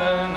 पूर्ण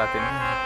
आती नहीं।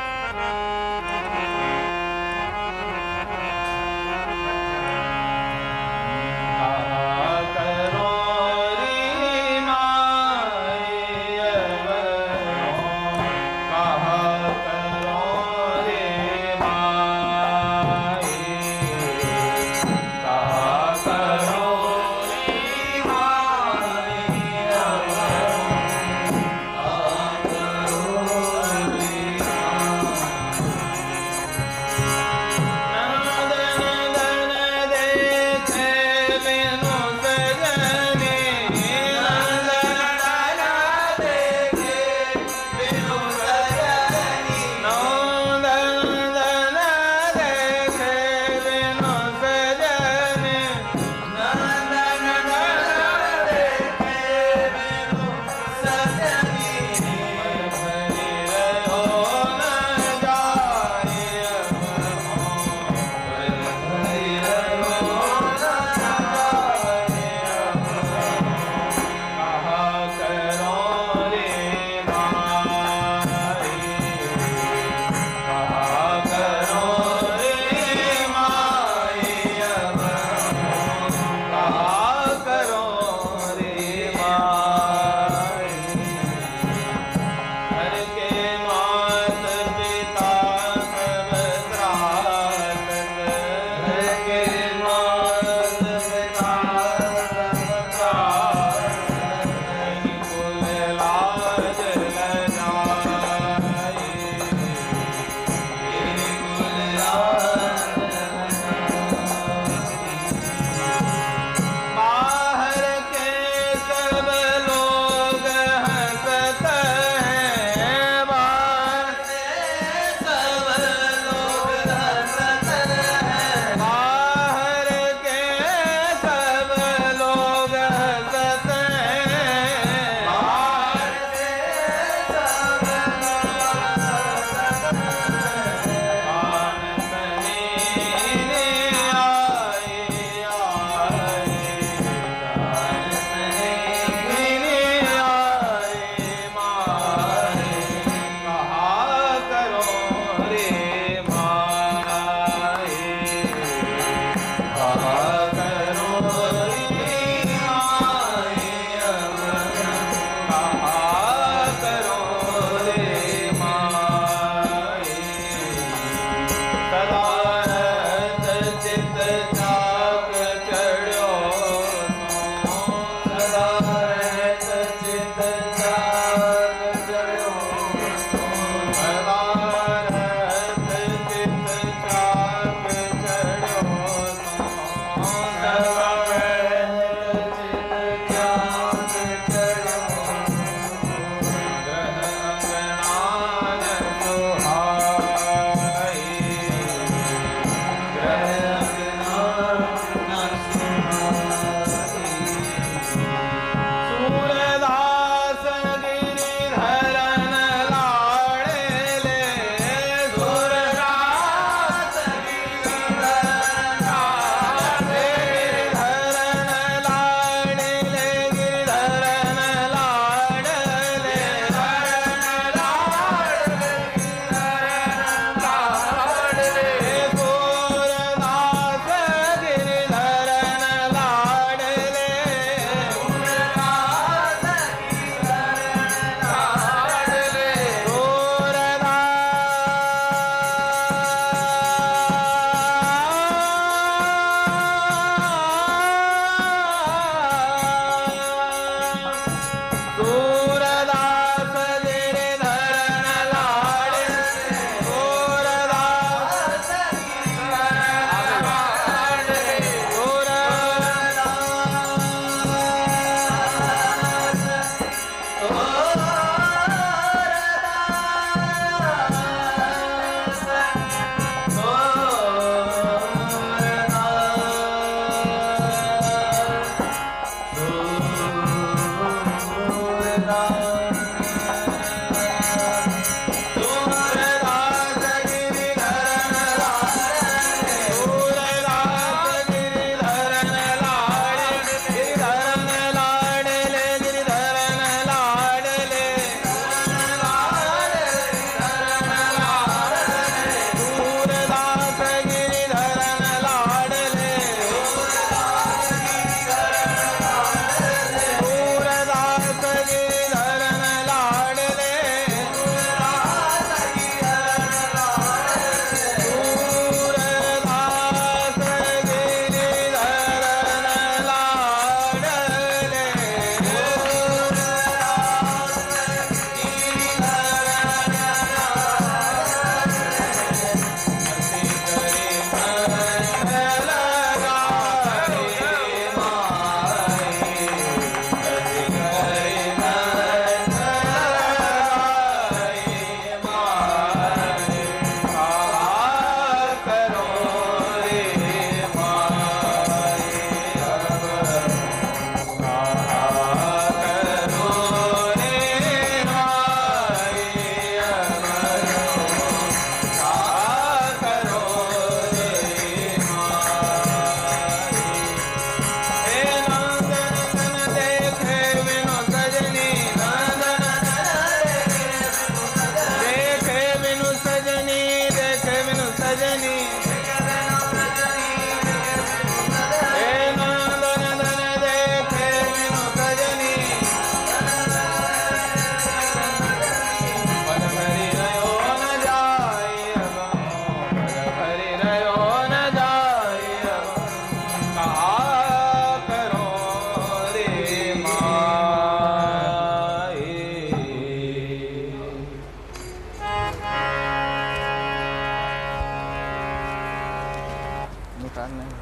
स्टार्ट नहीं।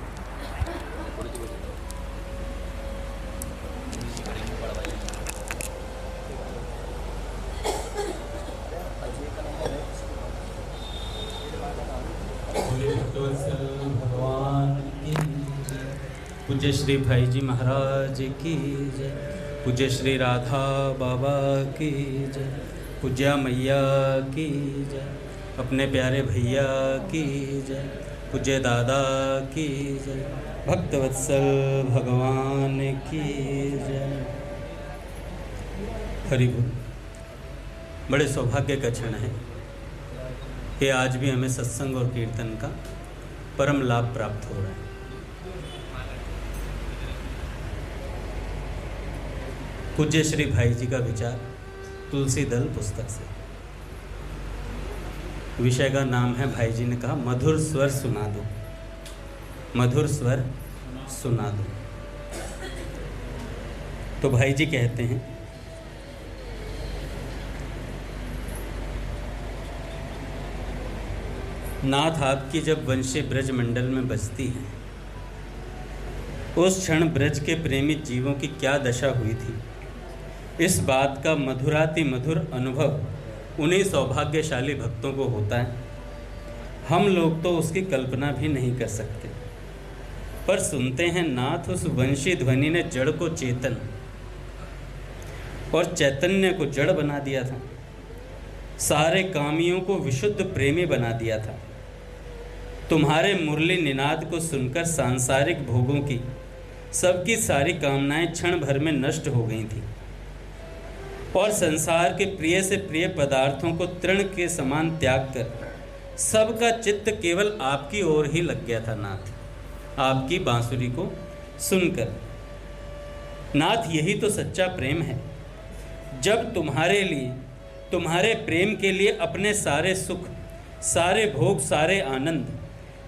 भगवान की जय। पूज्य श्री भाई जी महाराज की जय। पूज्य श्री राधा बाबा की जय। पूज्या मैया की जय। अपने प्यारे भैया की जय। पूज्य दादा की जय। भक्तवत्सल भगवान की जय। हरि बोल। बड़े सौभाग्य का क्षण है कि आज भी हमें सत्संग और कीर्तन का परम लाभ प्राप्त हो रहा है। पूज्य श्री भाई जी का विचार तुलसी दल पुस्तक से। विषय का नाम है, भाई जी ने कहा, मधुर स्वर सुना दो। मधुर स्वर सुना दो। तो भाई जी कहते हैं, नाथ आपकी जब वंशी ब्रज मंडल में बजती है, उस क्षण ब्रज के प्रेमित जीवों की क्या दशा हुई थी, इस बात का मधुराति मधुर अनुभव उन्हीं सौभाग्यशाली भक्तों को होता है। हम लोग तो उसकी कल्पना भी नहीं कर सकते। पर सुनते हैं, नाथ उस वंशी ध्वनि ने जड़ को चेतन और चैतन्य को जड़ बना दिया था। सारे कामियों को विशुद्ध प्रेमी बना दिया था। तुम्हारे मुरली निनाद को सुनकर सांसारिक भोगों की सबकी सारी कामनाएं क्षण भर में नष्ट हो गई थी और संसार के प्रिय से प्रिय पदार्थों को तृण के समान त्याग कर सबका चित्त केवल आपकी ओर ही लग गया था। नाथ, आपकी बांसुरी को सुनकर। नाथ, यही तो सच्चा प्रेम है। जब तुम्हारे लिए, तुम्हारे प्रेम के लिए अपने सारे सुख, सारे भोग, सारे आनंद,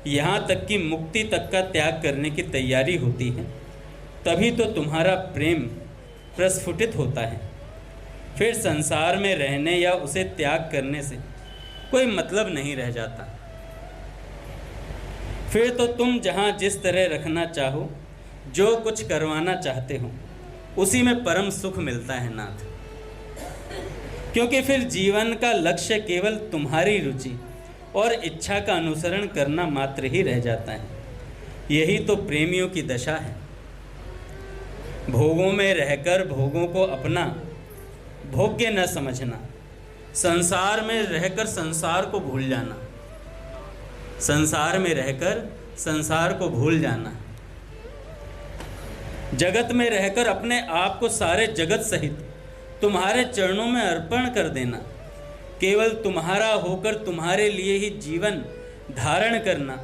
यहाँ तक कि मुक्ति तक का त्याग करने की तैयारी होती है, तभी तो तुम्हारा प्रेम प्रस्फुटित होता है। फिर संसार में रहने या उसे त्याग करने से कोई मतलब नहीं रह जाता। फिर तो तुम जहाँ जिस तरह रखना चाहो, जो कुछ करवाना चाहते हो, उसी में परम सुख मिलता है। नाथ, क्योंकि फिर जीवन का लक्ष्य केवल तुम्हारी रुचि और इच्छा का अनुसरण करना मात्र ही रह जाता है। यही तो प्रेमियों की दशा है। भोगों में रहकर भोगों को अपना भोग्य न समझना, संसार में रहकर संसार को भूल जाना, संसार में रहकर संसार को भूल जाना, जगत में रहकर अपने आप को सारे जगत सहित तुम्हारे चरणों में अर्पण कर देना, केवल तुम्हारा होकर तुम्हारे लिए ही जीवन धारण करना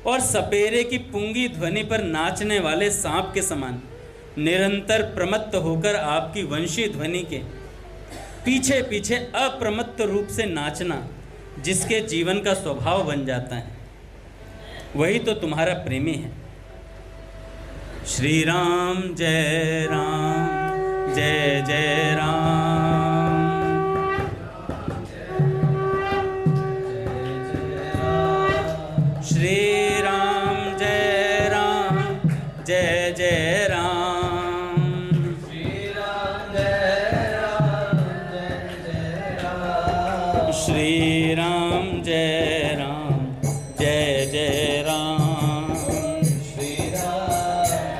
और सपेरे की पुंगी ध्वनि पर नाचने वाले सांप के समान निरंतर प्रमत्त होकर आपकी वंशी ध्वनि के पीछे पीछे अप्रमत्त रूप से नाचना, जिसके जीवन का स्वभाव बन जाता है, वही तो तुम्हारा प्रेमी है। श्री राम जय राम, जय जय राम, श्री राम जय राम, जय जय राम, श्री राम जय राम, जय जय राम, श्री राम जय राम, जय जय राम, श्री राम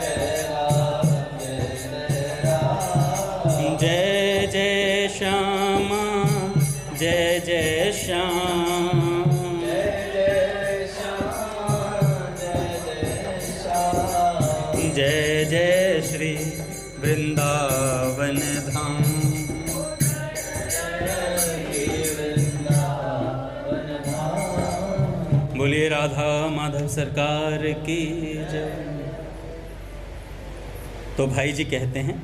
जय राम, जय जय राम, जय जय श्यामा, जय जय श्याम, जय जय श्री वृंदावन धाम। बोलिए राधा माधव सरकार की जय। तो भाई जी कहते हैं,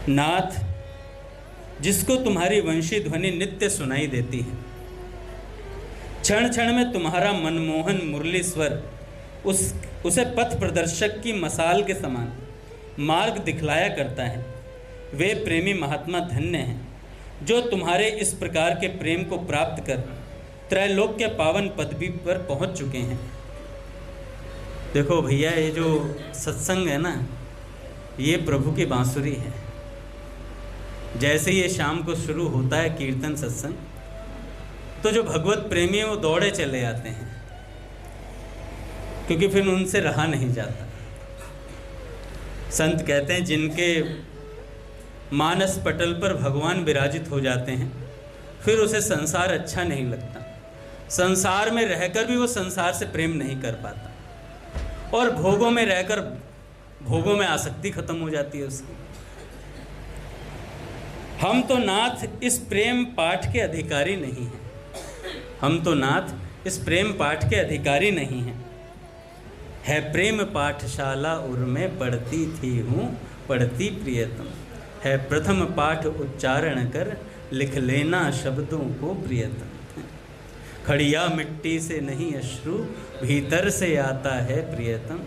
नाथ, जिसको तुम्हारी वंशी ध्वनि नित्य सुनाई देती है, क्षण क्षण में तुम्हारा मनमोहन मुरली स्वर उसे पथ प्रदर्शक की मसाल के समान मार्ग दिखलाया करता है, वे प्रेमी महात्मा धन्य हैं जो तुम्हारे इस प्रकार के प्रेम को प्राप्त कर त्रैलोक्य पावन पदवी पर पहुंच चुके हैं। देखो भैया, ये जो सत्संग है ना, ये प्रभु की बांसुरी है। जैसे ये शाम को शुरू होता है कीर्तन सत्संग, तो जो भगवत प्रेमी है वो दौड़े चले आते हैं, क्योंकि फिर उनसे रहा नहीं जाता। संत कहते हैं जिनके मानस पटल पर भगवान विराजित हो जाते हैं, फिर उसे संसार अच्छा नहीं लगता। संसार में रहकर भी वो संसार से प्रेम नहीं कर पाता, और भोगों में रहकर भोगों में आसक्ति खत्म हो जाती है उसकी। हम तो नाथ इस प्रेम पाठ के अधिकारी नहीं हैं। हम तो नाथ इस प्रेम पाठ के अधिकारी नहीं हैं। है प्रेम पाठशाला उर में पढ़ती थी हूँ पढ़ती प्रियतम। है प्रथम पाठ उच्चारण कर लिख लेना शब्दों को प्रियतम। खड़िया मिट्टी से नहीं अश्रु भीतर से आता है प्रियतम।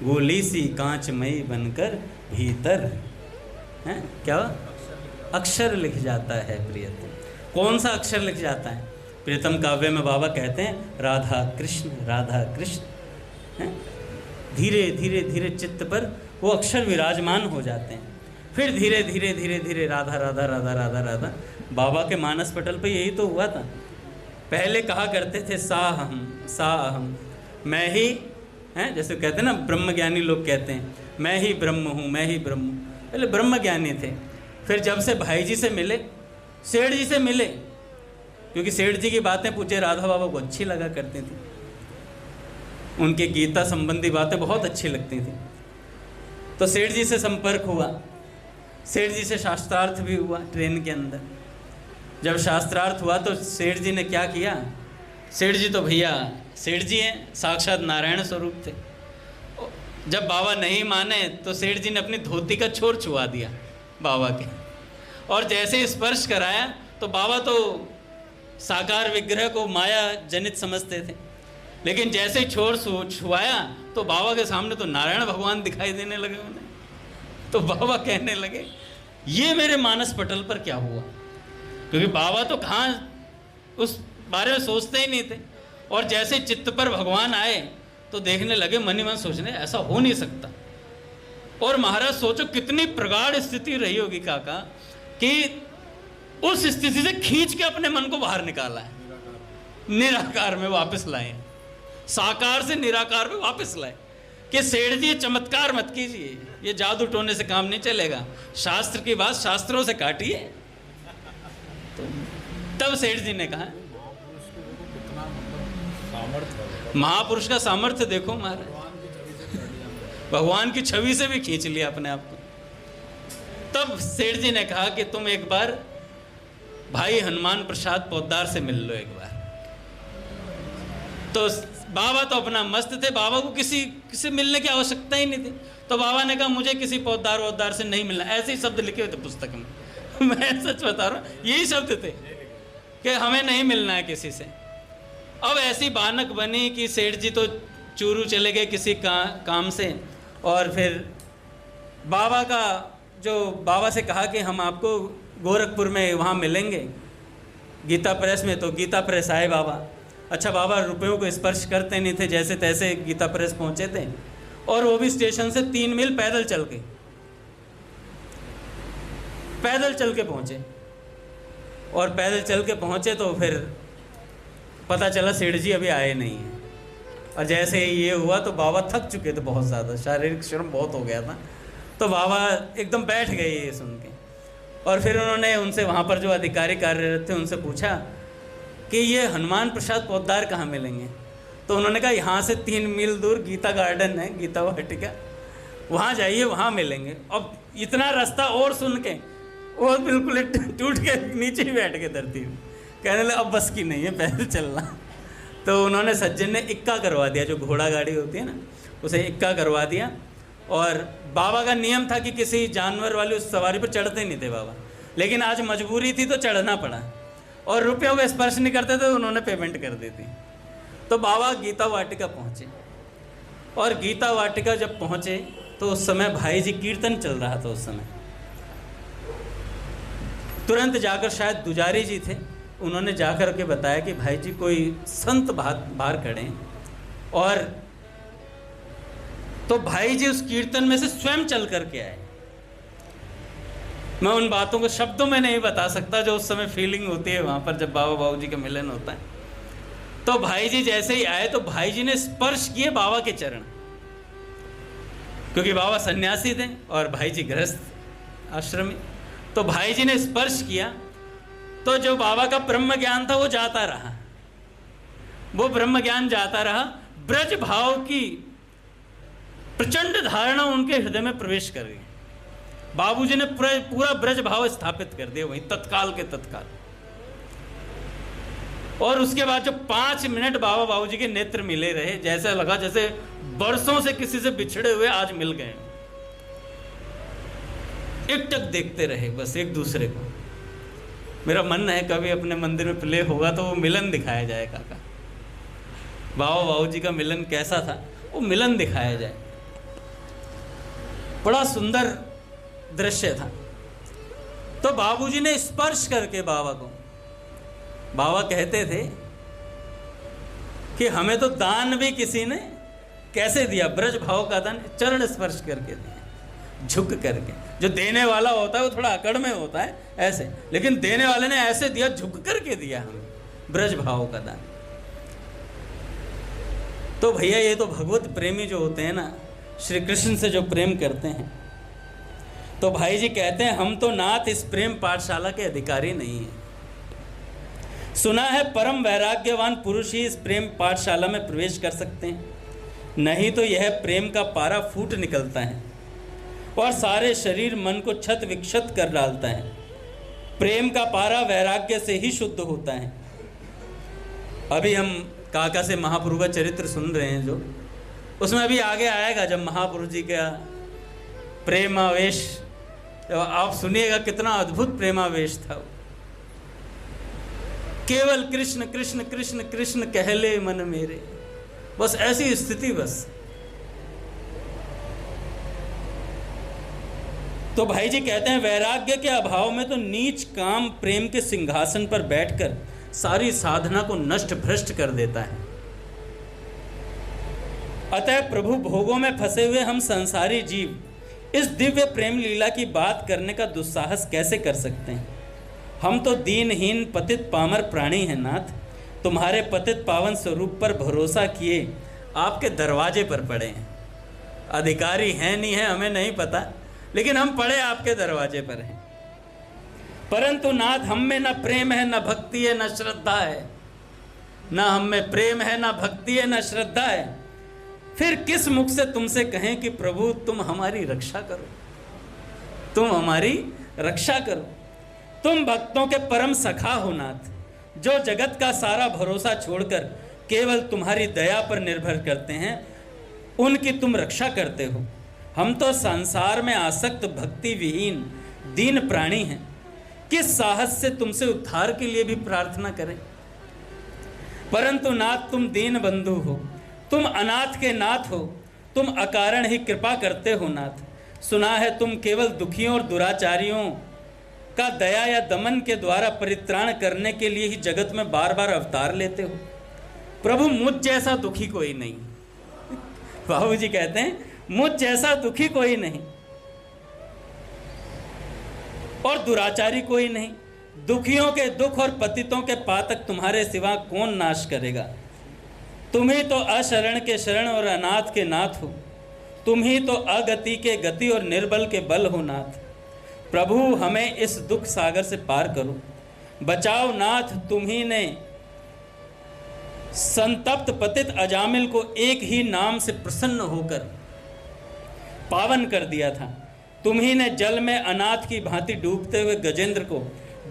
गोली सी कांचमयी बनकर भीतर है क्या अक्षर लिख जाता है प्रियतम। कौन सा अक्षर लिख जाता है? प्रियतम काव्य में बाबा कहते हैं राधा कृष्ण है। धीरे धीरे धीरे चित्त पर वो अक्षर विराजमान हो जाते हैं। फिर धीरे धीरे धीरे धीरे राधा राधा राधा राधा राधा। बाबा के मानस पटल पे यही तो हुआ था। पहले कहा करते थे सा अहम मैं ही हैं, जैसे कहते हैं ना ब्रह्मज्ञानी लोग कहते हैं मैं ही ब्रह्म हूँ, मैं ही ब्रह्म हूँ। पहले ब्रह्मज्ञानी थे। फिर जब से भाई जी से मिले, सेठ जी से मिले, क्योंकि सेठ जी की बातें पूछे राधा बाबा को अच्छी लगा करती थी, उनके गीता संबंधी बातें बहुत अच्छी लगती थी। तो सेठ जी से संपर्क हुआ, सेठ जी से शास्त्रार्थ भी हुआ ट्रेन के अंदर। जब शास्त्रार्थ हुआ तो सेठ जी ने क्या किया? सेठ जी तो भैया सेठ जी हैं, साक्षात नारायण स्वरूप थे। जब बाबा नहीं माने तो सेठ जी ने अपनी धोती का छोर छुआ दिया बाबा के, और जैसे स्पर्श कराया तो बाबा तो साकार विग्रह को माया जनित समझते थे, लेकिन जैसे ही छोर छुआया तो बाबा के सामने तो नारायण भगवान दिखाई देने लगे उन्हें। तो बाबा कहने लगे ये मेरे मानस पटल पर क्या हुआ? क्योंकि बाबा तो कहाँ उस बारे में सोचते ही नहीं थे, और जैसे चित्त पर भगवान आए तो देखने लगे, मन ही मन सोचने ऐसा हो नहीं सकता। और महाराज सोचो कितनी प्रगाढ़ स्थिति रही होगी काका, कि उस स्थिति से खींच के अपने मन को बाहर निकाला है, निराकार में वापस लाए, साकार से निराकार में वापस लाए। कि सेठ जी चमत्कार मत कीजिए, ये जादू टोने से काम नहीं चलेगा, शास्त्र की बात शास्त्रों से काटिए। तो तब सेठ जी ने कहा महापुरुष का सामर्थ्य देखो महाराज, भगवान की छवि से भी खींच लिया अपने आप को। तब सेठ जी ने कहा कि तुम एक बार भाई हनुमान प्रसाद पोद्दार से मिल लो एक बार। तो बाबा तो अपना मस्त थे, बाबा को किसी मिलने की आवश्यकता ही नहीं थी। तो बाबा ने कहा मुझे किसी पोद्दार वोद्दार से नहीं मिलना। ऐसे ही शब्द लिखे हुए थे पुस्तक में मैं सच बता रहा हूँ, यही शब्द थे कि हमें नहीं मिलना है किसी से। अब ऐसी बानक बनी कि सेठ जी तो चूरू चले गए किसी काम से, और फिर बाबा का जो बाबा से कहा कि हम आपको गोरखपुर में वहाँ मिलेंगे गीता प्रेस में। तो गीता प्रेस आए बाबा। अच्छा, बाबा रुपयों को स्पर्श करते नहीं थे, जैसे तैसे गीता प्रेस पहुँचे थे, और वो भी स्टेशन से 3 मील पैदल चल के पहुँचे। और पैदल चल के पहुँचे तो फिर पता चला सेठ जी अभी आए नहीं हैं। और जैसे ही ये हुआ तो बाबा थक चुके थे बहुत ज़्यादा, शारीरिक श्रम बहुत हो गया था। तो बाबा एकदम बैठ गए ये सुन के। और फिर उन्होंने उनसे वहाँ पर जो अधिकारी कार्यरत थे उनसे पूछा कि ये हनुमान प्रसाद पोद्दार कहाँ मिलेंगे? तो उन्होंने कहा यहाँ से 3 मील दूर गीता गार्डन है, गीता वाटिका, वहाँ जाइए, वहाँ मिलेंगे। अब इतना रास्ता और सुन के वो बिल्कुल टूट के नीचे ही बैठ के धरती में, कहने लगे अब बस की नहीं है पैदल चलना। तो उन्होंने सज्जन ने इक्का करवा दिया, जो घोड़ा गाड़ी होती है ना, उसे इक्का करवा दिया। और बाबा का नियम था कि किसी जानवर वाली उस सवारी पर चढ़ते नहीं थे बाबा, लेकिन आज मजबूरी थी तो चढ़ना पड़ा, और रुपयों को स्पर्श नहीं करते थे, उन्होंने पेमेंट कर दी थी। तो बाबा गीता वाटिका पहुँचे, और गीता वाटिका जब पहुँचे तो उस समय भाई जी कीर्तन चल रहा था। उस समय तुरंत जाकर, शायद दुजारी जी थे, उन्होंने जाकर के बताया कि भाई जी कोई संत बाहर खड़े हैं, और तो भाई जी उस कीर्तन में से स्वयं चल करके आए। मैं उन बातों को शब्दों में नहीं बता सकता जो उस समय फीलिंग होती है वहां पर जब बाबा बाबू जी का मिलन होता है। तो भाई जी जैसे ही आए तो भाई जी ने स्पर्श किए बाबा के चरण, क्योंकि बाबा सन्यासी थे और भाई जी गृहस्थ आश्रमी। तो भाई जी ने स्पर्श किया तो जो बाबा का ब्रह्म ज्ञान था वो जाता रहा, वो ब्रह्म ज्ञान जाता रहा। ब्रज भाव की प्रचंड धारणा उनके हृदय में प्रवेश कर गई। बाबूजी ने पूरा ब्रज भाव स्थापित कर दिया वहीं तत्काल के तत्काल। और उसके बाद जो 5 मिनट बाबा बाबूजी के नेत्र मिले रहे, जैसे लगा जैसे बरसों से किसी से बिछड़े हुए आज मिल गए। एकटक देखते रहे बस एक दूसरे को। मेरा मन है कभी अपने मंदिर में प्ले होगा तो वो मिलन दिखाया जाए काका। बाबा बाबूजी का मिलन कैसा था वो मिलन दिखाया जाए। बड़ा सुंदर दृश्य था। तो बाबूजी ने स्पर्श करके बाबा को, बाबा कहते थे कि हमें तो दान भी किसी ने कैसे दिया, ब्रज भाव का दान चरण स्पर्श करके दिया, झुक करके। जो देने वाला होता है वो थोड़ा अकड़ में होता है ऐसे, लेकिन देने वाले ने ऐसे दिया, झुक करके दिया हमें ब्रज भाव का दान। तो भैया ये तो भगवत प्रेमी जो होते हैं ना, श्री कृष्ण से जो प्रेम करते हैं, तो भाई जी कहते हैं हम तो नाथ इस प्रेम पाठशाला के अधिकारी नहीं हैं। सुना है परम वैराग्यवान पुरुष ही इस प्रेम पाठशाला में प्रवेश कर सकते हैं, नहीं तो यह प्रेम का पारा फूट निकलता है और सारे शरीर मन को क्षत विक्षत कर डालता है। प्रेम का पारा वैराग्य से ही शुद्ध होता है। अभी हम काका से महापुरुष का चरित्र सुन रहे हैं, जो उसमें अभी आगे आएगा जब महापुरुष जी का प्रेमावेश, आप सुनिएगा कितना अद्भुत प्रेमावेश था। केवल कृष्ण कृष्ण कृष्ण कृष्ण कहले मन मेरे, बस ऐसी स्थिति बस। तो भाई जी कहते हैं वैराग्य के अभाव में तो नीच काम प्रेम के सिंहासन पर बैठकर सारी साधना को नष्ट भ्रष्ट कर देता है। अतः प्रभु भोगों में फंसे हुए हम संसारी जीव इस दिव्य प्रेम लीला की बात करने का दुस्साहस कैसे कर सकते हैं। हम तो दीनहीन पतित पामर प्राणी हैं नाथ, तुम्हारे पतित पावन स्वरूप पर भरोसा किए आपके दरवाजे पर पड़े हैं। अधिकारी हैं नहीं है हमें नहीं पता, लेकिन हम पड़े आपके दरवाजे पर हैं। परंतु नाथ हम में न प्रेम है न भक्ति है न श्रद्धा है, न हम में प्रेम है न भक्ति है न श्रद्धा है। फिर किस मुख से तुमसे कहें कि प्रभु तुम हमारी रक्षा करो, तुम हमारी रक्षा करो। तुम भक्तों के परम सखा हो नाथ, जो जगत का सारा भरोसा छोड़कर केवल तुम्हारी दया पर निर्भर करते हैं, उनकी तुम रक्षा करते हो। हम तो संसार में आसक्त भक्ति विहीन दीन प्राणी हैं, किस साहस से तुमसे उद्धार के लिए भी प्रार्थना करें। परंतु नाथ तुम दीन बंधु हो, तुम अनाथ के नाथ हो, तुम अकारण ही कृपा करते हो नाथ। सुना है तुम केवल दुखियों और दुराचारियों का दया या दमन के द्वारा परित्राण करने के लिए ही जगत में बार बार अवतार लेते हो। प्रभु मुझ जैसा दुखी कोई नहीं। बाबू जी कहते हैं मुझ जैसा दुखी कोई नहीं और दुराचारी कोई नहीं। दुखियों के दुख और पतितों के पातक तुम्हारे सिवा कौन नाश करेगा। तुम ही तो अशरण के शरण और अनाथ के नाथ हो, तुम ही तो अगति के गति और निर्बल के बल हो नाथ। प्रभु हमें इस दुख सागर से पार करो, बचाओ नाथ। तुम ही ने संतप्त पतित अजामिल को एक ही नाम से प्रसन्न होकर पावन कर दिया था। तुम ही ने जल में अनाथ की भांति डूबते हुए गजेंद्र को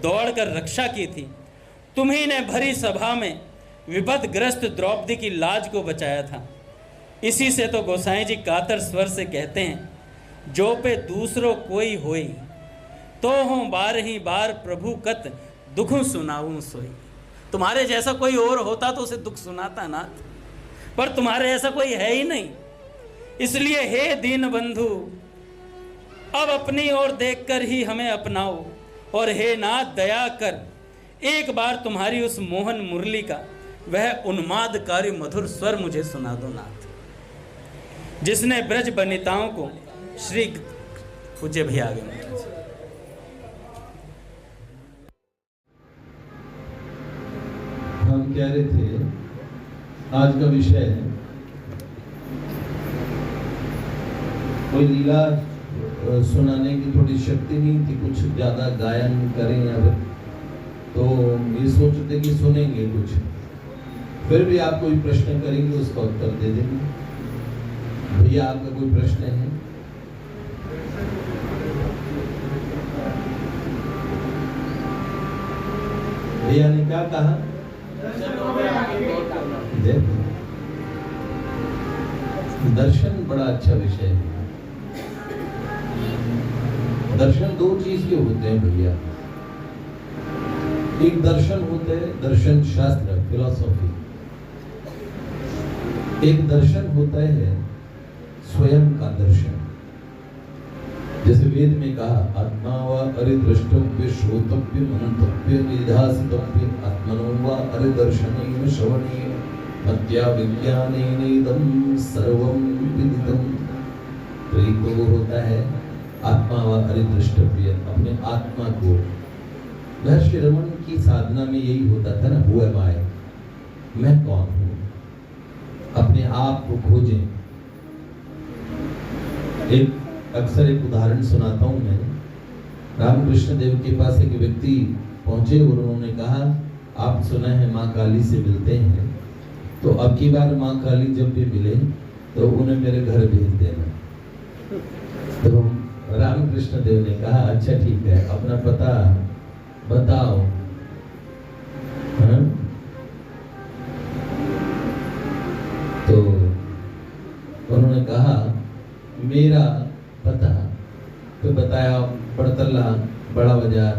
दौड़कर रक्षा की थी। तुम ही ने भरी सभा में विपदग्रस्त द्रौपदी की लाज को बचाया था। इसी से तो गोसाई जी कातर स्वर से कहते हैं, जो पे दूसरों कोई होई तो हूँ बार ही बार प्रभु कत दुखों सुनाऊं सोई। तुम्हारे जैसा कोई और होता तो उसे दुख सुनाता नाथ, पर तुम्हारे ऐसा कोई है ही नहीं। इसलिए हे दीन बंधु अब अपनी ओर देखकर ही हमें अपनाओ, और हे नाथ दया कर एक बार तुम्हारी उस मोहन मुरली का वह उन्मादकारी मधुर स्वर मुझे सुना दो नाथ, जिसने ब्रज बनिताओं को श्री पूज्य भैया आगे महाराज। हम कह रहे थे आज का विषय है कोई लीला सुनाने की थोड़ी शक्ति नहीं थी, कुछ ज्यादा गायन करें अब तो ये सोचते कि सुनेंगे कुछ, फिर भी आप कोई प्रश्न करेंगे उसका उत्तर दे देंगे। भैया आपका कोई प्रश्न है? भैया ने क्या कहा? दर्शन बड़ा अच्छा विषय है। दर्शन दो चीज के होते हैं भैया, एक दर्शन होते हैं दर्शन शास्त्र फिलॉसफी, एक दर्शन होता है स्वयं का दर्शन। जैसे वेद में कहा आत्मा वा अरिदृष्टव्य श्रोतव्य मंतव्य निधासितव्य आत्मनो वा अरिदर्शनेन श्रवणेन मत्या विज्ञानेन इदं सर्वं विदितम्। तो एक तो होता है आत्मा व अरिदृष्टव्य, अपने आत्मा को। महर्षि रमन की साधना में यही होता था ना, हु एम आई, मैं कौन हूँ, अपने आप को खोजें। अक्सर एक उदाहरण सुनाता हूँ मैं। रामकृष्ण देव के पास एक व्यक्ति पहुंचे और उन्होंने कहा आप सुना है माँ काली से मिलते हैं, तो अब की बार माँ काली जब भी मिले तो उन्हें मेरे घर भेज देना। तो रामकृष्ण देव ने कहा अच्छा ठीक है, अपना पता बताओ। तो उन्होंने कहा मेरा पता, तो बताया बड़तल्ला बड़ा बाजार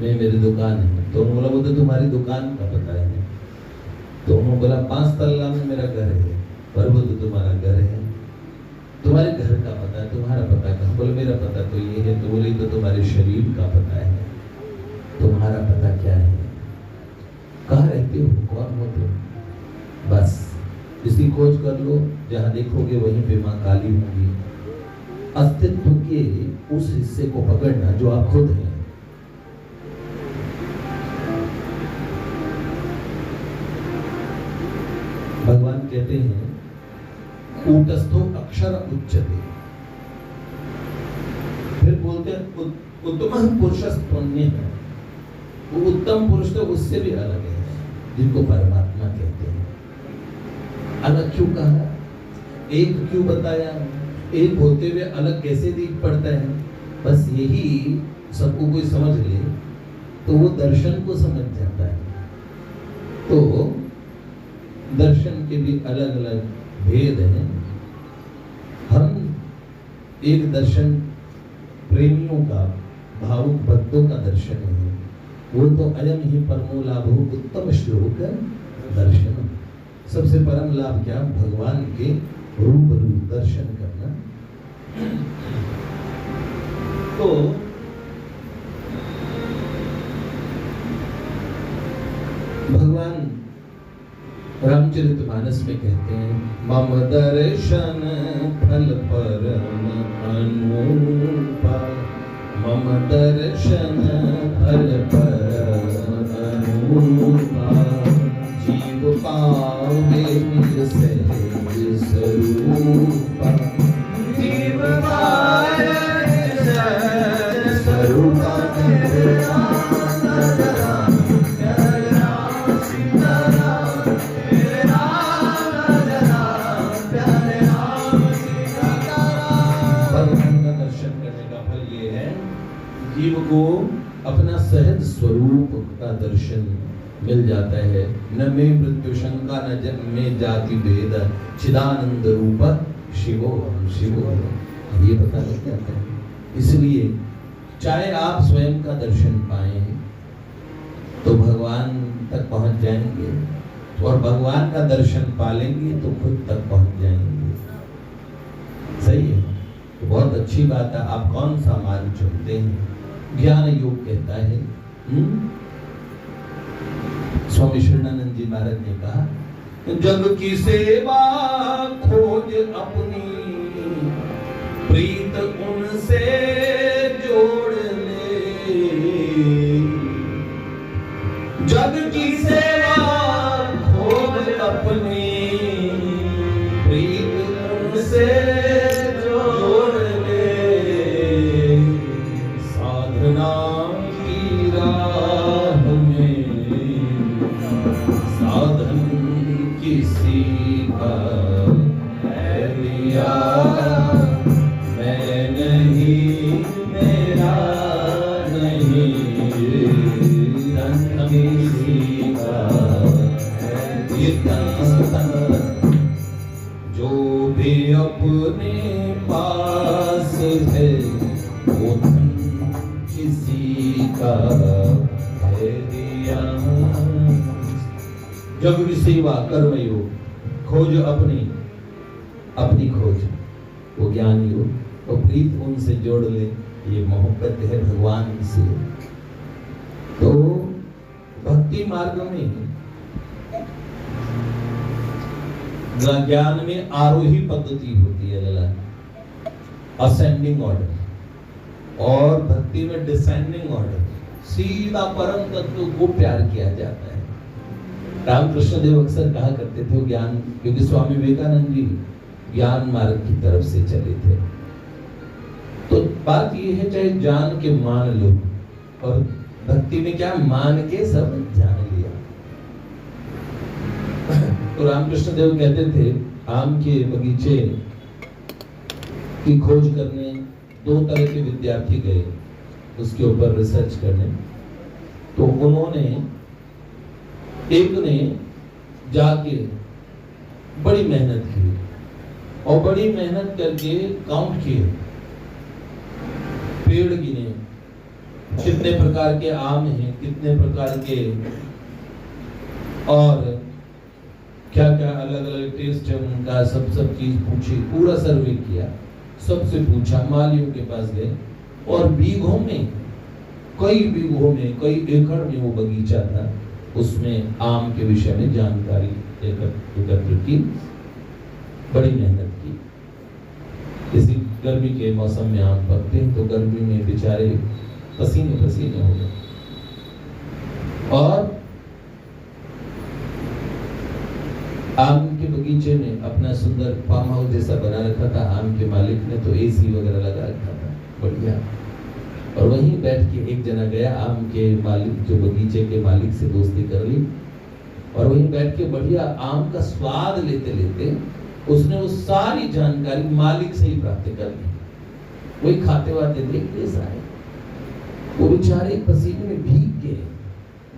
में मेरी दुकान है। तो उन्होंने बोला वो तो तुम्हारी दुकान का पता है। तो उन्होंने बोला 5 तल्ला में मेरा घर है, पर वो तो तुम्हारा घर है। तुम्हारे घर का पता है, तुम्हारा पता कहाँ? बोले मेरा पता तो ये है। तो बोले तो तुम्हारे शरीर का पता है, तुम्हारा पता क्या है? कहाँ रहते हो, कौन हो तुम? बस इसकी खोज कर लो, जहाँ देखोगे वहीं पे माँ काली होंगी। अस्तित्व के उस हिस्से को पकड़ना जो आप खुद हैं। भगवान कहते हैं कूटस्थो अक्षर उच्चते, फिर बोलते हैं उत्तम पुरुषस्त्वन्य है, वो उत्तम पुरुष तो उससे भी अलग है, जिनको परमात्मा कहते हैं। अलग क्यों कहा, एक क्यों बताया? एक होते हुए अलग कैसे दिख पड़ता है? बस यही सबको कोई समझ ले तो वो दर्शन को समझ जाता है। तो दर्शन के भी अलग अलग भेद हैं। हम एक दर्शन प्रेमियों का, भावुक भक्तों का दर्शन है, वो तो अयम ही परमो लाभो उत्तम श्लोक दर्शन। सबसे परम लाभ क्या? भगवान के रूप दर्शन करना। तो भगवान रामचरितमानस में कहते हैं मम दर्शन फल परम अनुपा, मम दर्शन फल परम अनुपा, जीव पावे निज सहज स्वरूपा, जीव पावे निज सहज स्वरूपा। जीव को अपना सहज स्वरूप का दर्शन मिल जाता है। न में मृत्यु शंका न जन्म में जाति भेद, चिदानंद रूप शिवो शिवो, ये पता लग जाता है। इसलिए चाहे आप स्वयं का दर्शन पाए तो भगवान तक पहुंच जाएंगे, और भगवान का दर्शन पालेंगे तो खुद तक पहुंच जाएंगे। सही है, तो बहुत अच्छी बात है। आप कौन सा मार्ग चुनते हैं? ज्ञान योग कहता है स्वामी शरणानंद जी महाराज ने कहा, जग की सेवा खोज अपनी, प्रीत उनसे जोड़ ले। जग की सेवा खोज अपनी, प्रीत उनसे जोड़ ले। साधना की राह में साधन किसी का है लिया, मैं नहीं मेरा नहीं, तन किसी का है। ये तन जो भी अपने पास है वो धन किसी का है दिया। जग की सेवा कर्मयोग, खोज अपनी, अपनी खोज वो ज्ञान योग, वो प्रीत उनसे जोड़ ले, ये मोहब्बत है भगवान से। तो भक्ति मार्ग में ज्ञान में आरोही पद्धति होती है लला, असेंडिंग ऑर्डर, और भक्ति में डिसेंडिंग ऑर्डर, सीधा परम तत्व को प्यार किया जाता है। रामकृष्ण देव अक्सर कहा करते थे ज्ञान, क्योंकि स्वामी विवेकानंद जी ज्ञान मार्ग की तरफ से चले थे। तो बात ये है, चाहे जान के मान लो, और भक्ति में क्या मान के सब जान लिया। तो रामकृष्ण देव कहते थे, आम के बगीचे की खोज करने 2 तरह के विद्यार्थी गए उसके ऊपर रिसर्च करने। तो उन्होंने, एक ने जाके बड़ी मेहनत की और बड़ी मेहनत करके काउंट किए, पेड़ गिने, कितने प्रकार के आम हैं, कितने प्रकार के, और क्या क्या अलग अलग टेस्ट है उनका, सब चीज पूछी, पूरा सर्वे किया, सबसे पूछा, मालियों के पास गए, और बीघों में, कई बीघों में, कई एकड़ में वो बगीचा था, उसमें आम के विषय में जानकारी एकत्र की, बड़ी मेहनत की। इसी गर्मी के मौसम में आम पकते हैं, तो गर्मी में बेचारे पसीने पसीने हो गए। और आम के बगीचे में अपना सुंदर फार्म हाउस जैसा बना रखा था आम के मालिक ने, तो एसी वगैरह लगा रखा था बढ़िया। और वहीं बैठ के एक जना गया, आम के मालिक, जो बगीचे के मालिक से दोस्ती कर ली, और वहीं बैठ के बढ़िया आम का स्वाद लेते लेते उसने वो सारी जानकारी मालिक से ही प्राप्त कर ली। वही खाते वाते देखते सारे, वो बेचारे पसीने में भीग के,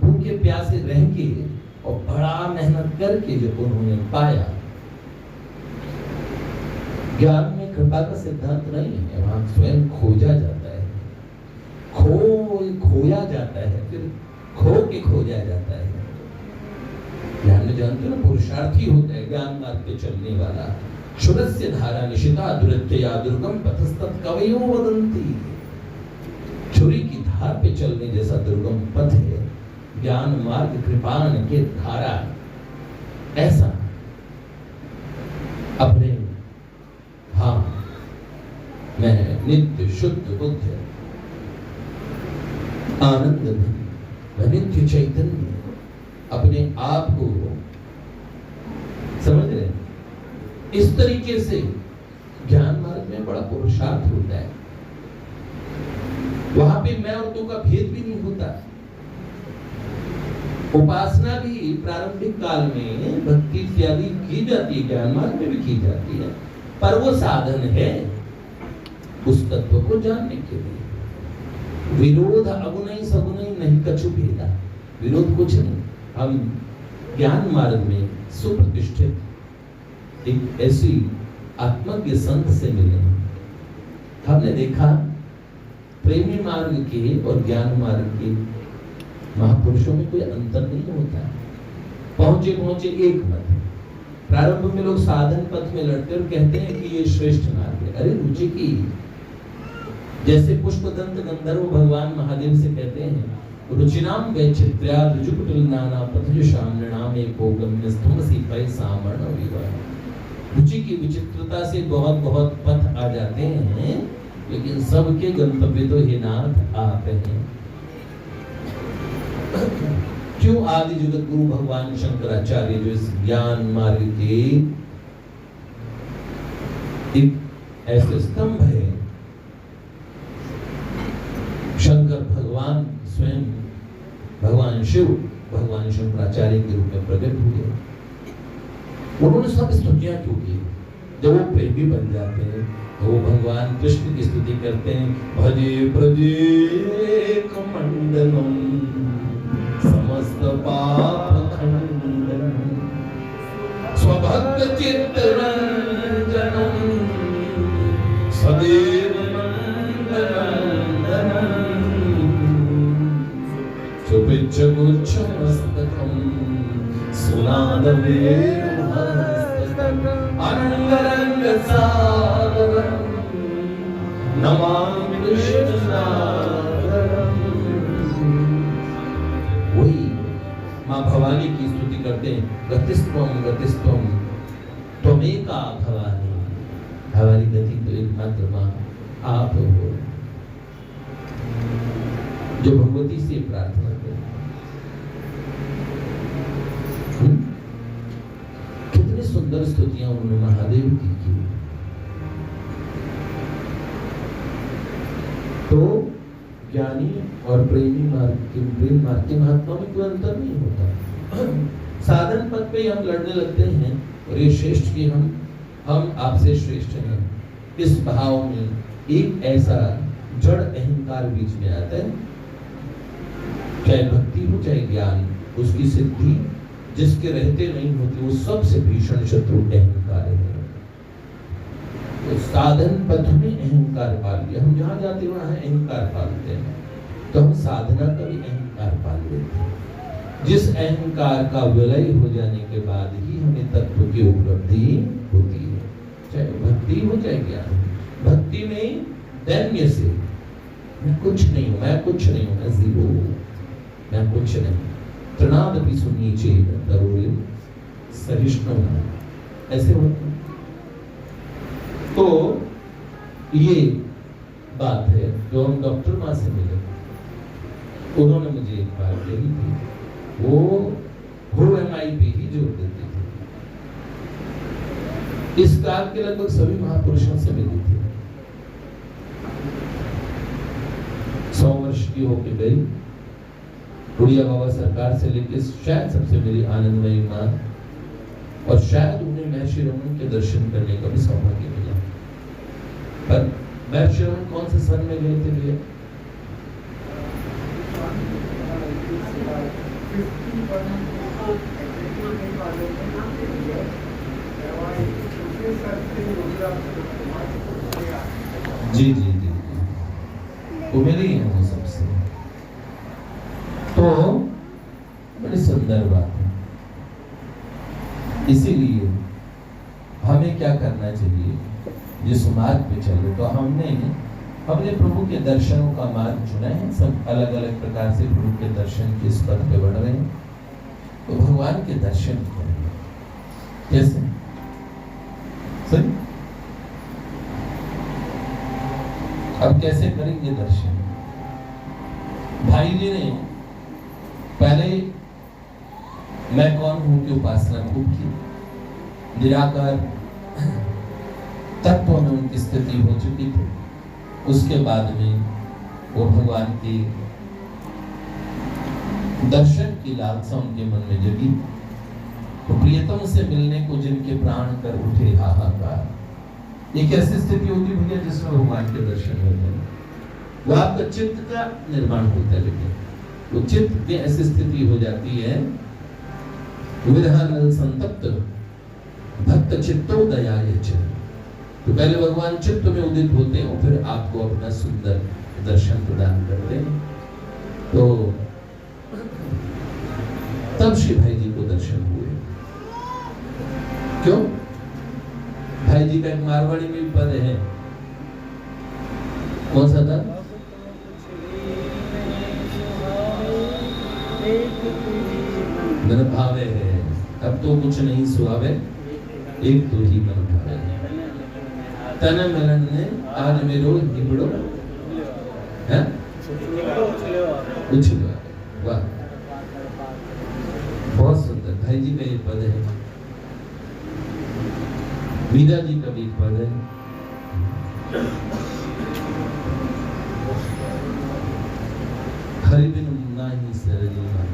भूखे प्यासे रह के, और बड़ा मेहनत करके जब उन्होंने पाया। ज्ञान में कृपा का सिद्धांत नहीं है, वहां स्वयं खोजा जाता है, खोया जाता है, फिर खो के खोजा जाता है। ज्ञान में जानते हो ना, पुरुषार्थी होता है ज्ञान मार्ग पे चलने वाला। क्षुरस्य धारा निशिता दुरत्यया दुर्गम पथस्तत् कवयो वदन्ति। छुरी की धार पे चलने जैसा दुर्गम पथ है ज्ञान मार्ग, कृपाण के धारा। ऐसा अपने, हाँ, मैं नित्य शुद्ध बुद्ध आनंद में नित्य चैतन्य अपने आप को समझ रहे, इस तरीके से ज्ञान मार्ग में बड़ा पुरुषार्थ होता है। वहां पे मैं और तू का भेद भी नहीं होता। उपासना भी प्रारंभिक काल में भक्ति इत्यादि की जाती है, ज्ञान मार्ग में भी की जाती है, पर वो साधन है उस तत्व को जानने के लिए। विरोध अगुणई सगुणई नहीं कछु भेदा, विरोध कुछ नहीं। हम ज्ञान मार्ग में सुप्रतिष्ठित एक ऐसी आत्मज्ञ संत से मिले। हमने देखा प्रेमी मार्ग के और ज्ञान मार्ग के महापुरुषों में कोई अंतर नहीं होता। पहुंचे पहुंचे एक मत। प्रारंभ में लोग साधन पथ में लड़ते और कहते हैं कि ये श्रेष्ठ मार्ग है। अरे रुचि की, जैसे पुष्पदंत गंधर्व भगवान महादेव से कहते हैं रुचिनाम वैचित्र्या रुजुकुटल नाना पथजुषाम नृणाम एको गम्यस्थमसी पैसामरण विवाह। रुचि की विचित्रता से बहुत बहुत पथ आ जाते हैं, लेकिन सबके गंतव्य तो हे नाथ आप हैं। क्यों आदि जगत गुरु भगवान शंकराचार्य जो इस ज्ञान मार्ग के एक ऐसे स्तंभ है, शंकर भगवान स्वयं भगवान शिव भगवान शंकराचार्य के रूप में प्रकट हुए। उन्होंने सब स्तुतियां क्यों की? जब वो प्रेमी बन जाते हैं तो वो भगवान कृष्ण की स्तुति करते हैं, भजे प्रजेक मंडलम समस्त पाप खंडनम स्वभक्त चित्तरंजनम सदैव नंदनंदनम सुपिच्छ गुच्छमस्तकम सुनादवेरुहस्तकम अनंगरंग सागरम नमामि कृष्णसागरम। वही माँ भवानी की स्तुति करते हैं, गतिस्त्वम गतिस्त्वम त्वमेका भवानी, हमारी गति तो एकमात्र माँ आप हो। जो भगवती से प्रार्थना करें, कितनी सुंदर स्तुतियां उन्होंने महादेव की। तो ज्ञानी और प्रेम मार्ग के महात्मा में कोई अंतर नहीं होता। साधन पद पे हम लड़ने लगते हैं और ये श्रेष्ठ की हम आपसे श्रेष्ठ हैं, इस भाव में एक ऐसा जड़ अहंकार बीच में आता है। चाहे भक्ति हो चाहे ज्ञान, उसकी सिद्धि जिसके रहते नहीं होती वो सबसे भीषण शत्रु अहंकार है। तो साधन पथ में अहंकार पाल लिया, हम जहाँ जाते वहाँ अहंकार पालते हैं, तो हम साधना का भी अहंकार पाल लेते हैं। जिस अहंकार का विलय हो जाने के बाद ही हमें तत्व की उपलब्धि होती है, चाहे भक्ति हो चाहे ज्ञान। भक्ति में दैन्य से मैं कुछ नहीं हूँ, मैं कुछ नहीं हूँ, मैं जीरो, मैं कुछ नहीं। तृणादपि सुनीचे तरोरिम सहिष्णु, ऐसे होता। तो ये बात है जो हम डॉक्टर माँ से मिले, उन्होंने मुझे एक बात कही थी, वो HMI पे ही जोर देते थे। इस काल के लगभग सभी महापुरुषों से मिली थी। 100 वर्ष की होके गई, बुढ़िया बाबा सरकार से लेकर शायद सबसे मेरी आनंदमयी माँ, और शायद उन्हें महर्षि रमन के दर्शन करने का भी सौभाग्य मिला। पर महर्षि रमन कौन से सन में गए थे भैया? जी जी जी जी, वो मेरे ही हैं वो सबसे। तो बड़ी सुंदर बात है। इसीलिए हमें क्या करना चाहिए, जिस मार्ग पे चले, तो हमने अपने प्रभु के दर्शनों का मार्ग चुना है। सब अलग अलग प्रकार से प्रभु के दर्शन के इस पथ पे बढ़ रहे हैं। तो भगवान के दर्शन करें, कैसे? सही? अब कैसे करेंगे दर्शन? भाई जी ने पहले मैं कौन हूं की उपासना खूब की, निराकार तत्व में उनकी स्थिति हो चुकी थी। उसके बाद में वो भगवान के दर्शन की लालसा उनके मन में जगी। तो प्रियतम से मिलने को जिनके प्राण कर उठे हाहाकार, एक ऐसी स्थिति होती भैया जिसमें भगवान के दर्शन होते हैं। वो आपका चित्त का निर्माण होता है, लेकिन वो चित्त में ऐसी स्थिति हो जाती है, विरहनल संतप्त भक्त चित्तोदयाय च। तो पहले भगवान चित्त में उदित होते हैं और फिर आपको अपना सुंदर दर्शन प्रदान करते हैं। तो तब श्री भाई जी को दर्शन हुए। क्यों? भाई जी का एक मारवाड़ी में पद है, कौन सा था? अब तो कुछ नहीं सुहावे, एक तो ही मन भावे। तन मिलन ने आज मेरो हिबड़ो है उछलो। वाह, बहुत सुंदर। भाई जी का ये पद है, मीरा जी का भी पद है। हरि बिन नाही सरली मान,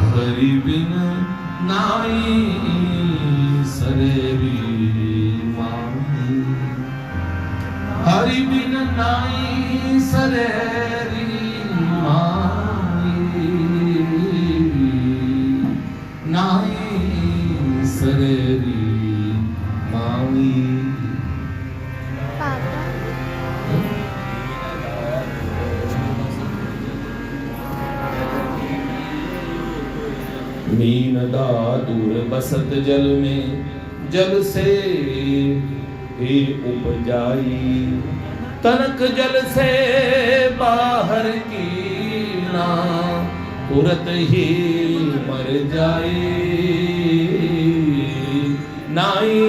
हरि बिन नाई सरेरी मानी, हरि बिन नाई सरेरी मानी, नाई सरेरी मानी। मीन दूर बसत जल में, जल से ही उपजाई, तनक जल से बाहर की ना, तुरत ही मर जाई, नाई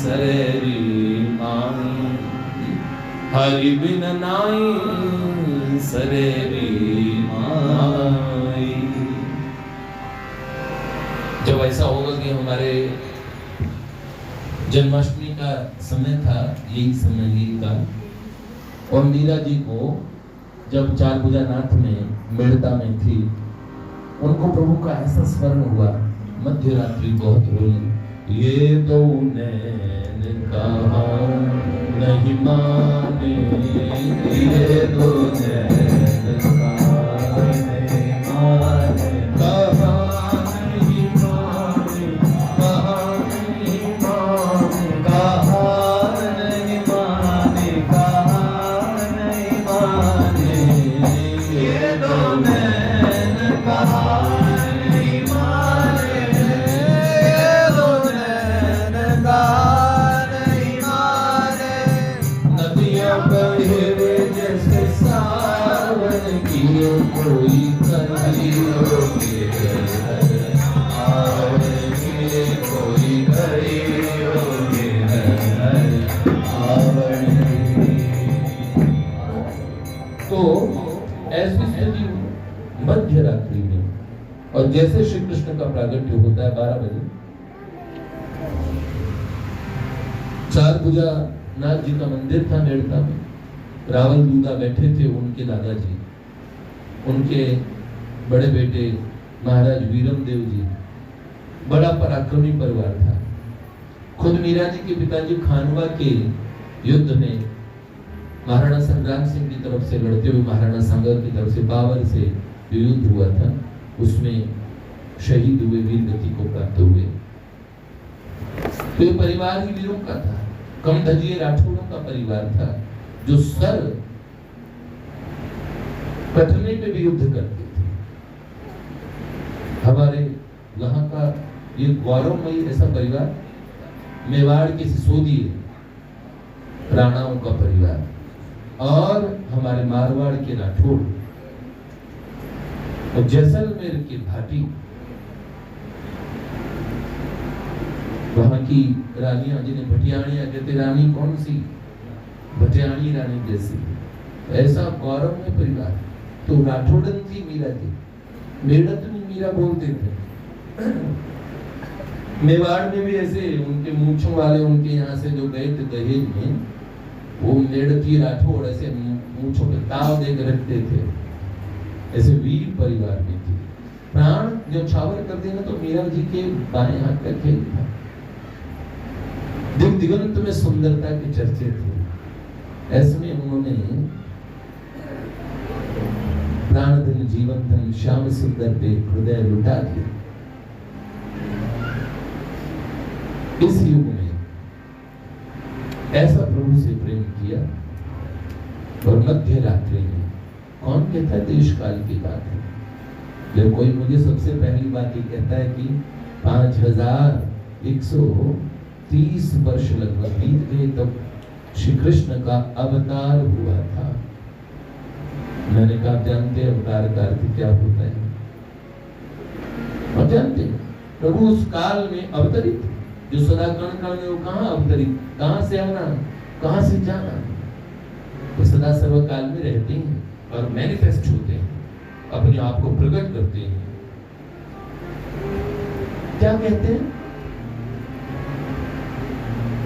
सरेरी मानी, हरि बिन नाई सरेरी माई। जब ऐसा होगा कि हमारे जन्माष्टमी का समय था, यही समय ही का, और मीरा जी को जब चार भुजा नाथ में मेड़ता में थी, उनको प्रभु का ऐसा स्मरण हुआ, मध्य रात्रि बहुत रोई, ये दो नैन कहा नहीं माने, ये दो नैन कहा नहीं माने, कहा मध्य रात्रि में, और जैसे श्री कृष्ण का प्रागट्य होता है 12 बजे, चार भुजा नाथ जी का मंदिर था मेड़ता में, रावल दूधा बैठे थे, उनके दादाजी, उनके बड़े बेटे महाराज वीरम देव जी, बड़ा पराक्रमी परिवार था। खुद मीरा जी के पिताजी खानवा के युद्ध में महाराणा संग्राम सिंह की तरफ से लड़ते हुए महाराणा सांगर की तरफ से बाबर से युद्ध हुआ था, उसमें शहीद हुए, वीर गति को प्राप्त हुए। तो ये परिवार ही वीरों का था, कम धजिए राठौड़ों का परिवार था, जो सर कटने पे भी युद्ध करते थे। हमारे यहाँ का ये गौरवमयी ऐसा परिवार, मेवाड़ के सिसोदिए राणाओं का परिवार, और हमारे मारवाड़ के राठौड़, और जैसलमेर की भाटी, वहां की रानियां, जिन्हें भटियाणियां कहते, रानी कौन सी, भटियाणी रानी जैसी, ऐसा गौरव में परिवार। तो राठौड़न थी मीरा जी, मेड़तनी मीरा बोलते थे। मेवाड़ में भी ऐसे उनके मूंछों वाले, उनके यहाँ से जो गए थे दहेज में, वो मेड़ती राठौड़ ऐसे मूंछों पे ताव दे के रखते थे, ऐसे वीर परिवार में थे। प्राण जो छावर कर देना तो मीरा जी के बाएं हाथ का खेल था। दिग दिगंत में सुंदरता के चर्चे थे, ऐसे में उन्होंने प्राण धन जीवन धन श्याम सुंदर पे हृदय लुटा दिया। इस युग में ऐसा प्रभु से प्रेम किया, और मध्य रात्रि में, कौन कहता है देश काल की बात है, लेकिन कोई मुझे सबसे पहली बात ये कहता है कि 5130 वर्ष लगभग बीत गए तब श्री कृष्ण का अवतार हुआ था। मैंने कहा जानते हैं अवतार का अर्थ क्या होता है? और जानते हैं प्रभु उस काल में अवतरित, जो सदा कण कण में, वो कहाँ अवतरित, कहाँ से आना, कहाँ से जाना, वो सदा सर्वकाल में रहते हैं और मैनिफेस्ट होते हैं, अपने आप को प्रकट करते हैं। क्या कहते हैं?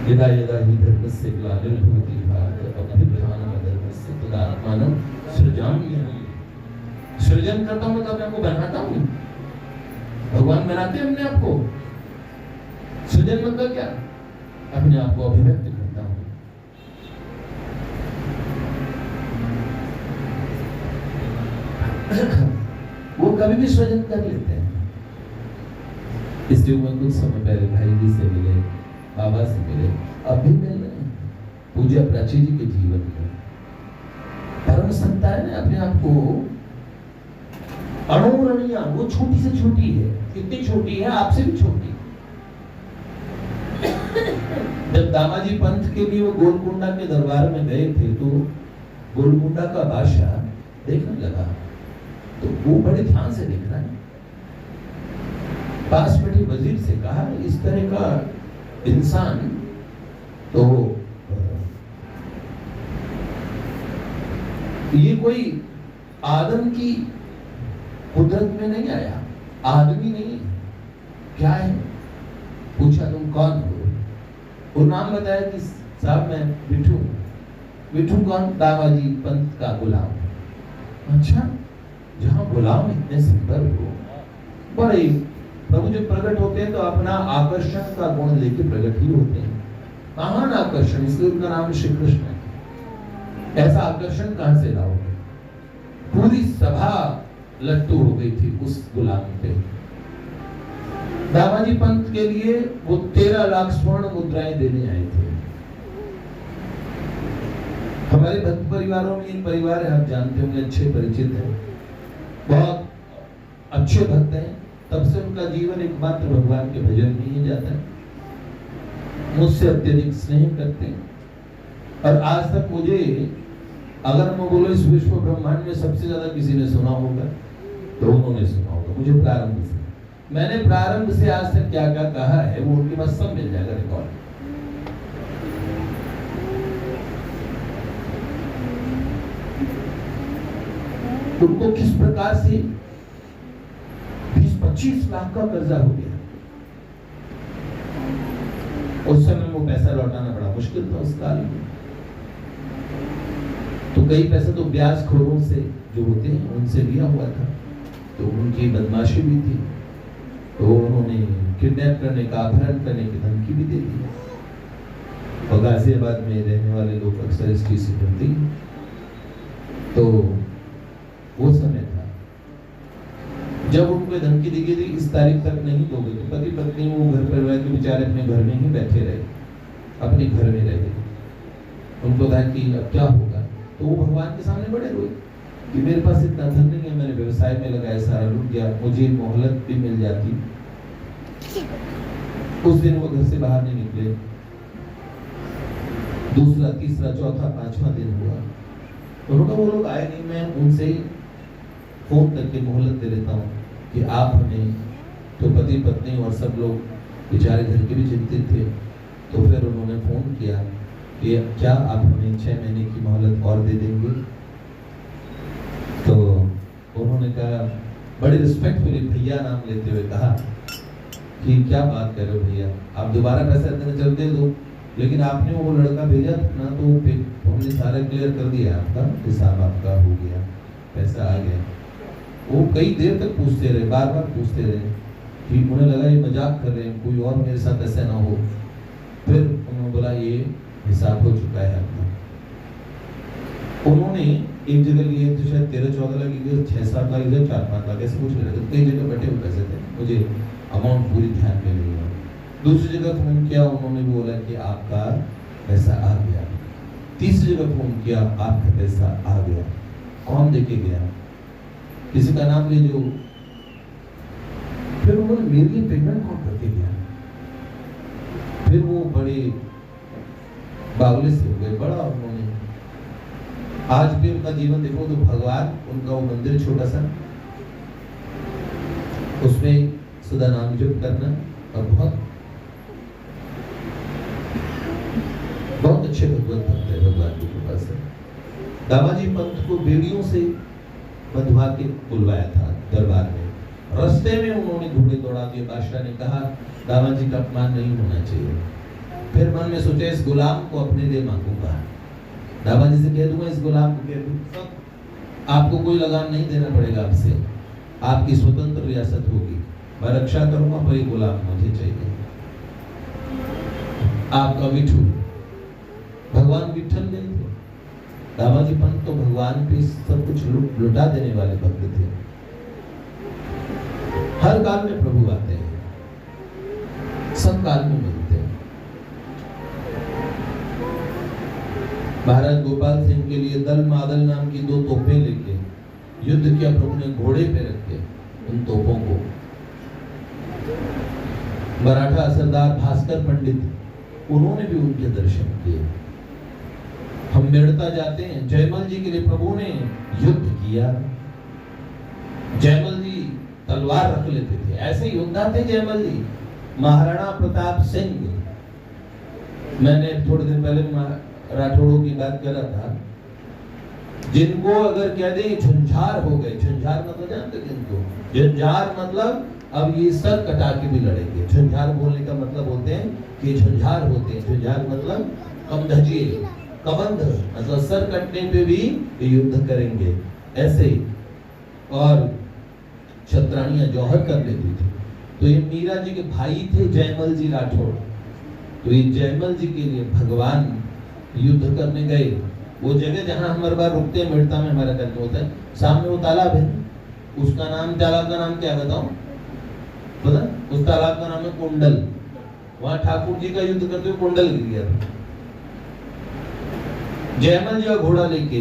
यदा यदा हि धर्मस्य ग्लानिर्भवति भारत अभ्युत्थानमधर्मस्य तदात्मानं सृजाम्यहम्। सृजन करता हूं तो अपने आप को बनाता हूं। भगवान बनाते हैं अपने आप को। सृजन मतलब क्या? अपने आप को अभिव्यक्त करता हूं। वो कभी भी सृजन कर लेते हैं। इसलिए मैं कुछ समय पहले भाई जी से मिले, बाबा से मिले, अब भी मिल रहे हैं। पूज्य प्राची जी के जीवन में परम संतान ने अपने आप को अणुरणीय, वो छोटी से छोटी है, कितनी छोटी है, आपसे भी छोटी। जब दामाजी पंथ के लिए वो गोलकुंडा के दरबार में गए थे तो गोलकुंडा का बादशाह देखने लगा, तो वो बड़े ध्यान से देख रहा है। पास बैठे वजीर से कहा, इस तरह का इंसान तो ये कोई आदम की कुदरत में नहीं आया, आदमी नहीं, क्या है? पूछा तुम कौन हो? वो नाम बताया कि साहब मैं बिट्ठू। बिट्ठू कौन? दामाजी पंत का गुलाम। अच्छा, जहां गुलाम इतने सुंदर हो, बड़े प्रभु जो प्रकट होते हैं तो अपना आकर्षण का गुण लेके प्रकट ही होते हैं, महान आकर्षण, इसलिए उनका नाम श्री कृष्ण है। ऐसा आकर्षण कहां से लाओगे? पूरी सभा लट्टू हो गई थी उस गुलाम पे। दामाजी पंत के लिए वो 13 लाख स्वर्ण मुद्राएं देने आए थे। हमारे भक्त परिवारों में इन परिवार है, आप जानते होंगे, अच्छे परिचित हैं, बहुत अच्छे भक्त हैं। तब से उनका जीवन एकमात्र भगवान के भजन में ही जाता है। मुझसे अत्यधिक स्नेह करते हैं और आज तक मुझे, अगर मैं बोलो इस विश्व ब्रह्मांड में सबसे ज्यादा किसी ने सुना होगा तो उन्होंने सुना होगा, मुझे प्रारंभ से। मैंने प्रारंभ से आज तक क्या क्या कहा है वो उनके पास सब मिल जाएगा रिकॉर्ड। उनको किस प्रकार से 20-25 लाख का कर्जा हो गया। उस समय वो पैसा लौटाना बड़ा मुश्किल था उस काल में, तो कई पैसा तो ब्याज खोरों से जो होते हैं उनसे लिया हुआ था, तो उनकी बदमाशी भी थी, तो उन्होंने किडनैप करने का, अपहरण करने की धमकी भी दे दी। और गाजियाबाद में रहने वाले लोग अक्सर इस चीज से डरते हैं। तो वो समय था जब उनको धमकी दी गई थी, इस तारीख तक नहीं दोगे, तो पति पत्नी वो घर परिवार के बेचारे अपने घर में ही बैठे रहे, अपने घर में रहे। उनको था कि अब क्या होगा, तो वो भगवान के सामने बड़े रोए कि मेरे पास इतना धन नहीं है, मैंने व्यवसाय में लगाया, सारा लूट गया, मुझे मोहलत भी मिल जाती। उस दिन वो घर से बाहर नहीं निकले। दूसरा, तीसरा, चौथा, 5वां दिन हुआ, उन्होंने, वो लोग आए नहीं, मैं उनसे ही फोन करके मोहलत दे देता हूँ कि आप हमें, तो पति पत्नी और सब लोग बेचारे घर के भी चिंतित थे। तो फिर उन्होंने फोन किया कि क्या आप हमें 6 महीने की मोहलत और दे देंगे? तो उन्होंने कहा, बड़े रिस्पेक्टफुली भैया नाम लेते हुए कहा कि क्या बात कर रहे हो भैया, आप दोबारा पैसा देना चल दे दो, लेकिन आपने वो लड़का भेजा ना, तो हमने सारा क्लियर कर दिया, आपका हिसाब आपका हो गया, पैसा आ गया। वो कई देर तक पूछते रहे, बार बार पूछते रहे कि उन्हें लगा ये मजाक कर रहे हैं, कोई और मेरे साथ ऐसा ना हो। फिर उन्होंने बोला ये हिसाब हो चुका है आपका। उन्होंने एक जगह लिए तो शायद 13-14 लाख, 6-7 लाख, 4-5 लाख ऐसे पूछ रहे थे, कई जगह बैठे हुए पैसे थे, मुझे अमाउंट पूरी ध्यान में नहीं है। दूसरी जगह फोन किया, उन्होंने भी बोला कि आपका पैसा आ गया। तीसरी जगह फोन किया, आपका पैसा आ गया। कौन देके गया? किसी का नाम ले जो। फिर उन्होंने मेरे लिए पेमेंट कौन करके गया? फिर वो बड़े बावले से हो गए, बड़ा उन्होंने आज भी उनका जीवन देखो तो भगवान, उनका वो मंदिर छोटा सा, उसमें सदा नाम जप करना और बहुत अच्छे भगवत भक्त है, भगवान की कृपा से। दामाजी पंत को बेड़ियों से बंधवा के बुलवाया था दरबार में। रास्ते में उन्होंने घोड़े दौड़ा दिए। बादशाह ने कहा दामाजी का अपमान नहीं होना चाहिए। फिर मन में सोचा इस गुलाम को अपने लिए मांगूंगा, दामाजी से कह दूंगा इस गुलाम को कह दूंगा आपको कोई लगान नहीं देना पड़ेगा, आपसे आपकी स्वतंत्र रियासत होगी, मैं रक्षा करूंगा, पर ये गुलाम मुझे चाहिए। आपका विठू, भगवान विठल नहीं थे, दामाजी पंत तो भगवान पे सब कुछ लुटा देने वाले भक्त थे। हर काल में प्रभु आते हैं, सब काल में मिलते हैं। महाराज गोपाल सिंह के लिए दल मादल नाम की 2 तोपें लेके युद्ध किया प्रभु ने, घोड़े पे रख के उन तोपों को। मराठा सरदार भास्कर पंडित, उन्होंने भी उनके दर्शन किए। हम मेड़ता जाते हैं, जयमल जी के लिए प्रभु ने युद्ध किया। जयमल जी तलवार रख लेते थे, ऐसे योद्धा थे जयमल जी। महाराणा प्रताप सिंह, मैंने थोड़े दिन पहले राठौड़ों की बात कर रहा था, जिनको अगर कह दे झुंझार हो गए, झुंझार मतलब जानते थे इनको, झुंझार मतलब अब ये सर कटा के भी लड़ेंगे। झुंझार बोलने का मतलब होते हैं कि झुंझार होते हैं, झुंझार मतलब कमधजिए, कबंध मतलब सर कटने पे भी युद्ध करेंगे ऐसे। और छत्राणियां जौहर कर लेती थी। तो ये मीरा जी के भाई थे जयमल जी राठौड़, तो ये जयमल जी के लिए भगवान युद्ध करने गए। वो जगह जहां हम हर बार रुकते हैं, मेड़ता में हमारा करते होता है, सामने वो तालाब है, उसका नाम, तालाब का नाम क्या बताऊं पता? उस तालाब का नाम है कुंडल। वहां ठाकुर जी का युद्ध करते हुए कुंडल गिर गया था। जयमल जी का घोड़ा लेके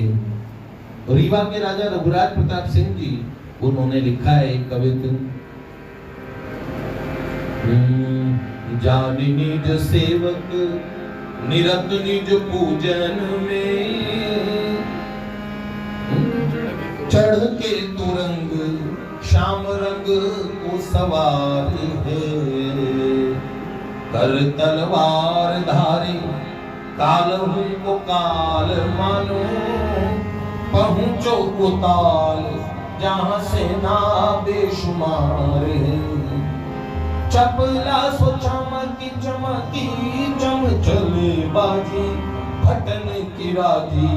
रीवा के राजा रघुराज प्रताप सिंह जी, उन्होंने लिखा है एक कविता, जानि निज सेवक निरत निज पूजन में, चढ़ के तुरंग श्याम रंग को सवार है, कर तलवार धारी कालहू को काल मानो, पहुंचो उताल जहां सेना बेशुमार है, चपला सो चमकी चमकी चम चले बाजी, भटन की राजी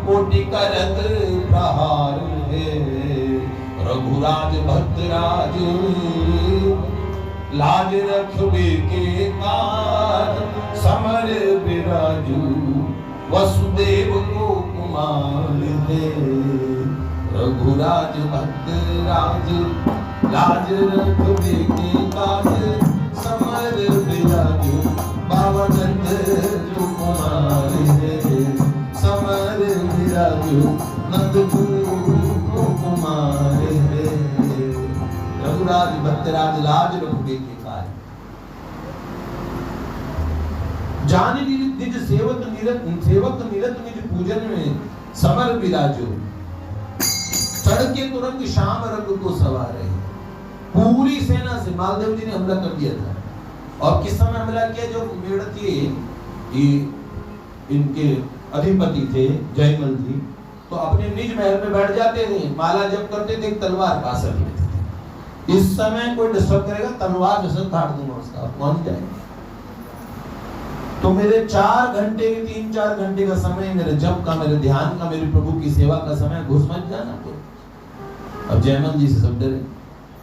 कोटि करत प्रहार है, रघुराज भद्रराज लाज रखबे के काज, समर बिराजू वसुदेव को कुमार दे, रघुराज भद्रराज लाज रखबे के काज, समर बिराजू बावनंद जो कुमार दे, समर बिराजू नंद को कुमार दे, रघुराज भद्रराज लाज रखबे के काज, जानि निज सेवक निरत निज पूजन में, समर बिराजो चढ़ के तुरंग श्याम रंग को सवार है। पूरी सेना से मालदेव जी ने हमला कर दिया था। और किस समय हमला किया? जो मेड़ती इनके अधिपति थे जयमल जी, तो अपने निज महल में बैठ जाते थे, माला जप करते थे, तलवार पास रख लेते थे। इस समय कोई डिस्टर्ब करेगा, तलवार जैसे काट दूंगा उसका, कौन जाएगा। तो मेरे 4 घंटे 3-4 घंटे का समय मेरे जप का, मेरे ध्यान का, मेरे प्रभु की सेवा का समय घुस मत जाना। तो अब जयमल जी से सब डरे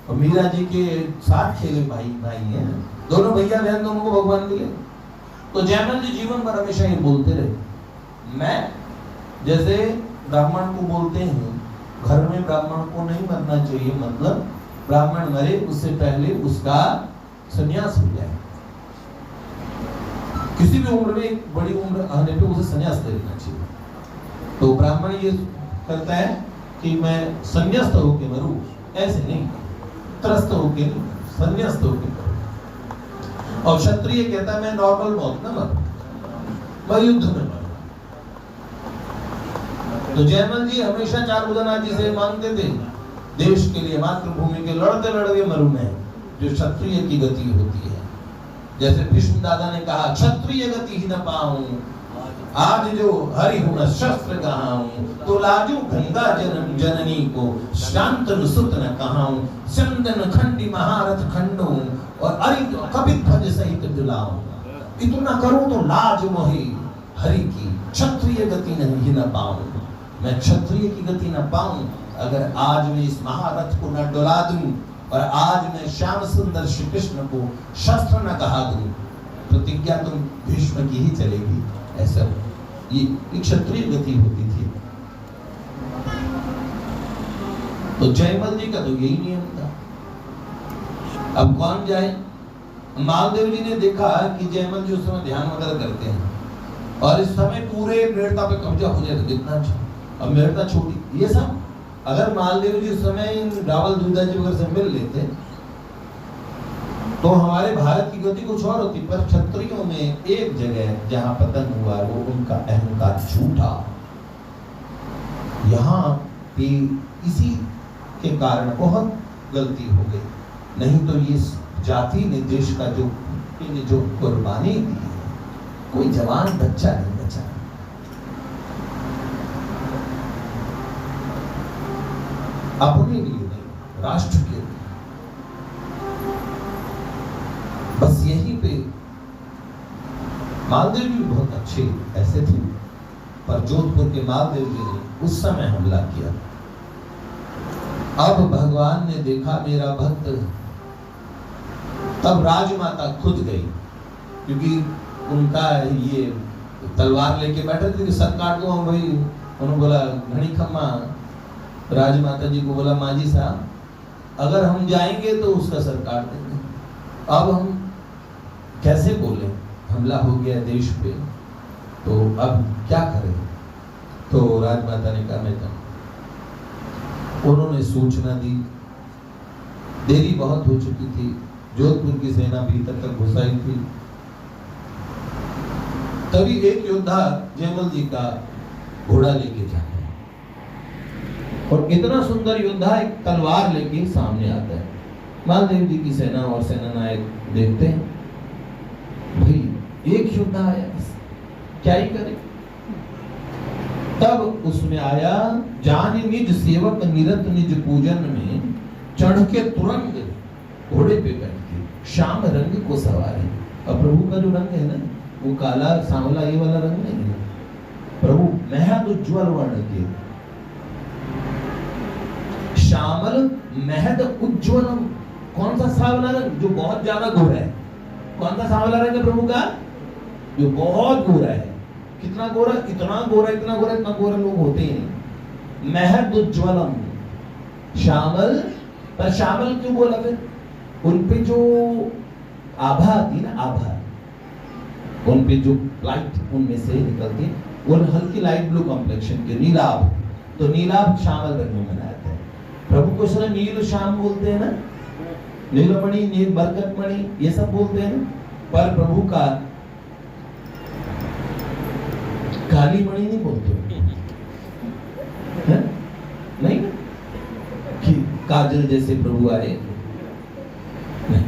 और मीरा जी के साथ खेले भाई हैं, दोनों भैया बहन, दोनों को भगवान मिले। तो जयमल जी जीवन भर हमेशा ये बोलते रहे, मैं जैसे ब्राह्मण को बोलते हैं घर में ब्राह्मण को नहीं मरना चाहिए, मतलब ब्राह्मण मरे उससे पहले उसका संन्यास हो जाए। किसी भी उम्र में, बड़ी उम्र आने पे उसे संन्यास ले लेना चाहिए। तो ब्राह्मण ये करता है कि मैं संन्यास्त होके मरूं, ऐसे नहीं, त्रस्त होके नहीं, संन्यास्त होके मरूं। और क्षत्रिय कहता है मैं नॉर्मल मौत ना मरूं, मैं युद्ध में मरूं। तो जयमल जी हमेशा चारुदना जी से मांगते थे, देश के लिए मातृभूमि के लड़ते लड़ते मरूं मैं, जो क्षत्रिय की गति होती है। जैसे भीष्म दादा ने कहा, क्षत्रिय गति ही न पाऊं, आज जो हरि हूं शस्त्र कहाऊं, तो लाजू गंगा जननी को शांतनु सुत न कहाऊं, चंदन खंडी महारथ खंडूं, और अरि कपित ध्वज सहित दुलाऊं। इतना करूं तो लाज मोहि हरि की, क्षत्रिय गति नहीं न पाऊं, मैं क्षत्रिय की गति न पाऊं अगर आज मैं इस महारथ को न डुला दूं, और आज मैं श्याम सुंदर श्री कृष्ण को शस्त्र न कहा दूं, प्रतिज्ञा तुम भीष्म की ही चलेगी। ऐसा ये क्षत्रिय गति होती थी। तो जयमल जी का तो यही नियम था। अब कौन जाए? मालदेव जी ने देखा कि जयमल जी उस समय ध्यान वगैरह करते हैं, और इस समय पूरे मेड़ता पे कब्जा हो जाता, कितना अच्छा। अब मेड़ता छोटी, ये सब अगर मालदेव जी उस समय रावल दूधा जी वगैरह से मिल लेते तो हमारे भारत की गति कुछ और होती। पर क्षत्रियों में एक जगह जहां पतन हुआ वो उनका अहंकार झूठा, यहाँ पे इसी के कारण बहुत गलती हो गई। नहीं तो ये जाति ने देश का जो कुर्बानी दी है, कोई जवान बच्चा नहीं बचा। अपने लिए नहीं, राष्ट्र के लिए। बस यहीं पे मालदेव जी बहुत अच्छे ऐसे थे, पर जोधपुर के मालदेव जी ने उस समय हमला किया। अब भगवान ने देखा मेरा भक्त, तब राजमाता खुद गई, क्योंकि उनका ये तलवार लेके बैठे थे कि सर काट दो हम। भाई उन्होंने बोला, घड़ी खम्मा राजमाता जी को बोला, माँ जी साहब अगर हम जाएंगे तो उसका सर काट देंगे, अब हम कैसे बोले, हमला हो गया देश पे, तो अब क्या करें? तो राजमाता ने कहा मैं जाऊं। उन्होंने सूचना दी, देरी बहुत हो चुकी थी, जोधपुर की सेना भीतर तक घुसाई थी। तभी एक योद्धा जयमल जी का घोड़ा लेके जाता है, और इतना सुंदर योद्धा एक तलवार लेके सामने आता है। मालदेव जी की सेना और सेना नायक देखते हैं, भाई एक योद्धा आया, क्या ही करे। तब उसमें आया, जान निज सेवक निरत निज पूजन में, चढ़ के तुरंत घोड़े पे बैठ के श्याम रंग को सवारे। और प्रभु का जो रंग है ना, वो काला सांवला ये वाला रंग नहीं है, प्रभु महद उज्ज्वल वर्ण के, श्यामल महद उज्ज्वलम। कौन सा सांवला रंग? जो बहुत ज्यादा गोरा है। कौन सा सांवला रंग है प्रभु का? जो बहुत गोरा है। कितना गोरा? इतना गोरा, इतना गोरा, इतना गोरा लोग होते ही नहीं। महद उज्ज्वलम, श्यामल। पर श्यामल क्यों बोला फिर? उन पे जो आभा आती ना, आभा, उन पे जो लाइट उनमें से निकलती, वो हल्की लाइट ब्लू कॉम्प्लेक्शन के, नीलाभ। तो नीलाभ श्यामल रंग में मनाते हैं। प्रभु को सर नील श्याम बोलते हैं ना, नीलमणि, नील बरकतमणि, ये सब बोलते हैं ना। पर प्रभु का काली मणि नहीं बोलते हैं? नहीं कि काजल जैसे प्रभु आए, नहीं।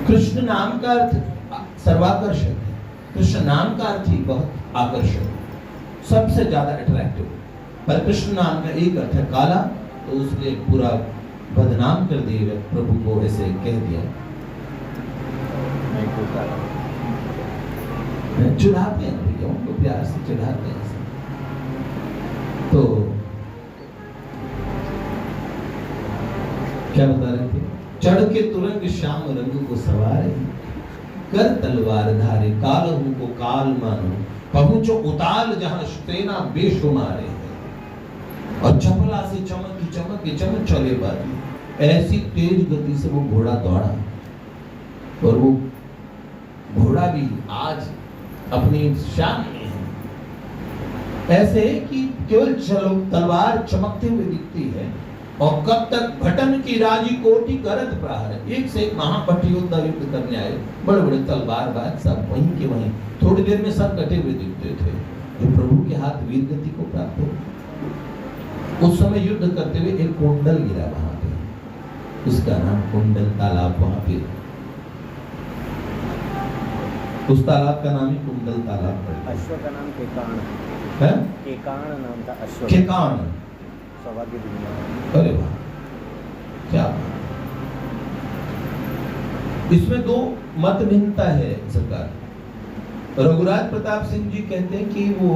कृष्ण नाम का अर्थ सर्वाकर्षक है। कृष्ण नाम का अर्थ ही बहुत आकर्षक, सबसे ज्यादा अट्रैक्टिव। पर कृष्ण नाम का एक अर्थ है काला, तो उसने पूरा बदनाम कर दिया प्रभु को, ऐसे कह दिया। चिढ़ाते हैं भैया, उनको प्यार से चिढ़ाते हैं। तो क्या बता रहे थे? चढ़ के तुरंग श्याम रंग को सवारे, कर तलवार धारे, कालहू को काल मानो, पहुंचो उताल जहां सेना बेशुमारे। और चपला से चमक चले बाती। ऐसी तेज गति से वो घोड़ा दौड़ा, और वो घोड़ा भी आज अपनी शान में है। ऐसे कि केवल चलो तलवार चमकते हुए दिखती है, और कब तक भटन की राजी कोटि करत प्रहार। एक से एक महाभट योद्धा युद्ध करने आए, बड़े बड़े तलवार बाज सब वहीं के वहीं, थोड़ी देर में सब कटे हुए दिखते थे। जो प्रभु के हाथ वीर गति को प्राप्त हो। उस समय युद्ध करते हुए एक कुंडल गिरा वहां पे, उसका नाम कुंडल तालाब वहां पे, उस तालाब का नाम ही कुंडल तालाब पड़ा। अश्व का नाम केकाण है, केकाण नाम था अश्व। केकाण, सौभाग्य दुनिया। अरे वाह, क्या इसमें दो मत भिन्नता है सरकार। रघुराज प्रताप सिंह जी कहते हैं कि वो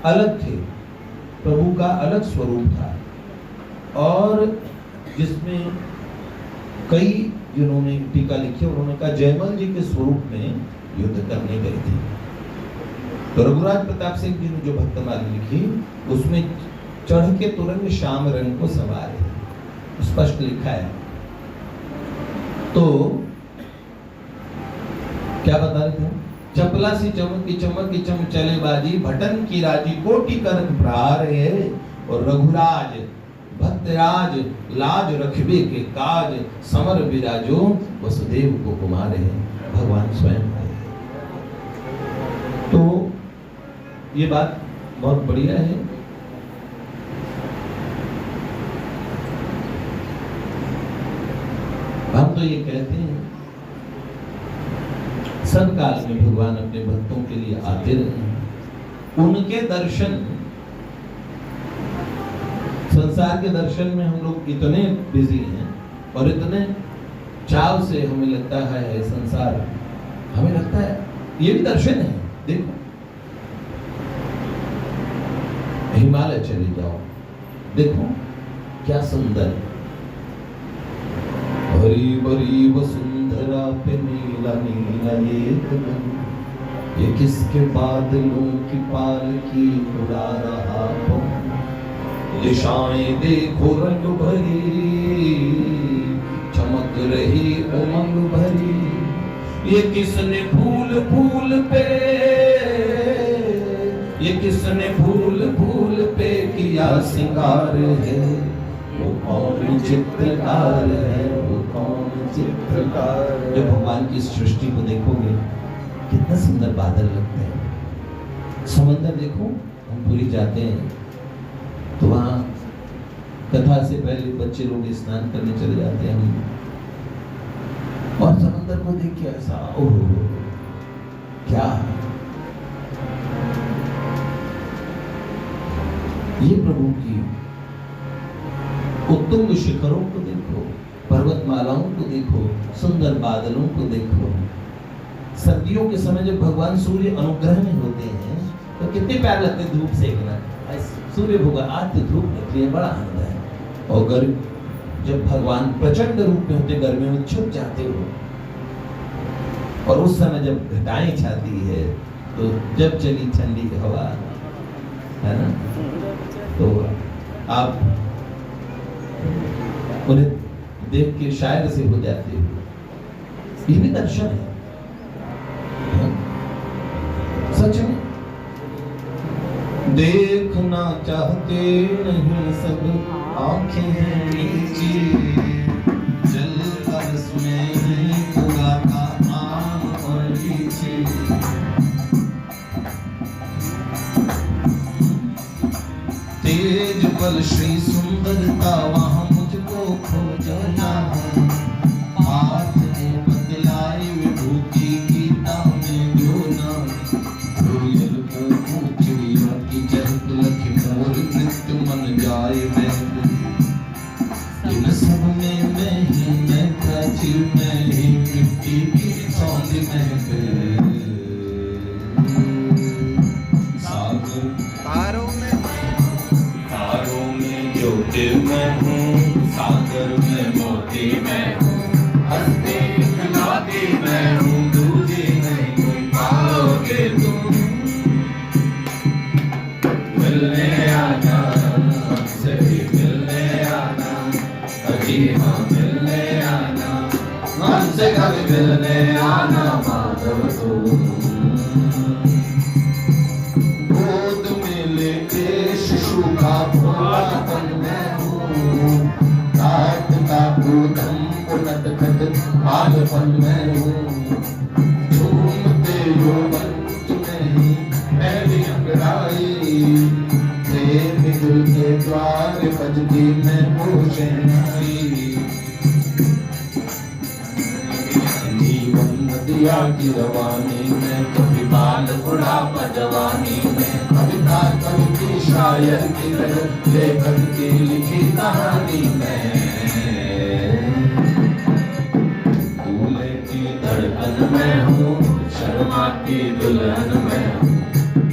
अलग थे, प्रभु का अलग स्वरूप था, और जिसमें कई जिन्होंने टीका लिखी उन्होंने कहा जयमल जी के स्वरूप में युद्ध करने गए थे। तो रघुराज प्रताप सिंह जी ने जो भक्तमाला लिखी उसमें चढ़ के तुरंग श्याम रंग को सवार है, स्पष्ट लिखा है। तो क्या बता रहे थे? चपला सी चमक की चम चले बाजी, भटन की राजी कोटि करक प्रहार है, और रघुराज भक्तराज लाज रखबे के काज, समर विराजो वसुदेव को कुमार है, भगवान स्वयं है। तो ये बात बहुत बढ़िया है। हम तो ये कहते हैं सब काल में भगवान अपने भक्तों के लिए आते रहे। उनके दर्शन, संसार के दर्शन में हम लोग इतने बिजी हैं और इतने चाव से हमें लगता है संसार, हमें लगता है ये भी दर्शन है। देखो हिमालय चले जाओ, देखो क्या सुंदर, हरी भरी वसुंधरा पे नीला नीला ये गगन, ये किसके बादलों की पालकी उड़ा रहा पवन, दिशाएं देखो रंग भरी, चमक रही उमंग भरी, ये किसने फूल फूल पे, ये किसने फूल फूल पे किया सिंगार है, वो कौन चित्रकार है, वो कौन चित्रकार। जब भगवान की सृष्टि को देखोगे कितना सुंदर बादल लगते हैं। समंदर देखो, हम पूरी जाते हैं तो वहाँ कथा से पहले बच्चे लोग स्नान करने चले जाते हैं हम, और समंदर को देख के ऐसा ओह क्या, ये प्रभु की उत्तुंग शिखरों को देखो, पर्वतमालाओं को देखो, सुंदर बादलों को देखो। सर्दियों के समय जब भगवान सूर्य अनुग्रह में होते हैं तो कितने प्यार लगते हैं धूप सेकना। सूर्य भगवान आज तो धूप निकली है, बड़ा आनंद है। और गर्म जब भगवान प्रचंड रूप में होते, गर्मियों में छुप जाते हो, और उस समय जब घटाएं छाती है तो जब चली ठंडी हवा, है ना, तो आप उन्हें देख के शायर से हो जाते हो। ये भी दर्शन है, सच में। देखना चाहते नहीं सब आंखें हैं नीची, जल बरस में ही पूरा का आम और लीची, तेज बल श्री सुंदरता वहाँ मुझको खो जाना है, हाथ में बतलाई विभूति गीता में जो नाम, कोयल को चिड़िया की चहक लखी मोर नृत्य मन जाए महक, इन सब में मैं ही मैं प्राचीर, मैं ही मिट्टी की सौंद महक, सागर तारों में ज्योति मैं हूँ, सागर में मोती मैं हूँ, हंसते खिलाते मैं हूँ, दूजे नहीं कोई पाओगे तुम, मिलने आना हमसे भी मिलने आना, अजी हाँ मिलने आना, हमसे कभी मिलने आना माधव तुम। गोद में लेके शिशु का भोलापन मैं हूँ, काट का गोदम उलट खट बालपन मैं हूँ, झूमते यौवन नहीं मैं भी अंग दिल के द्वार बजती मैं रोशनाई जीवन नदिया की रवानी में कभी बाल बुढ़ापा जवानी में कविता कवि की शायर की लेखक की लिखी कहानी में दूल्हे की धड़कन में हूँ शर्मा की दुल्हन में हूँ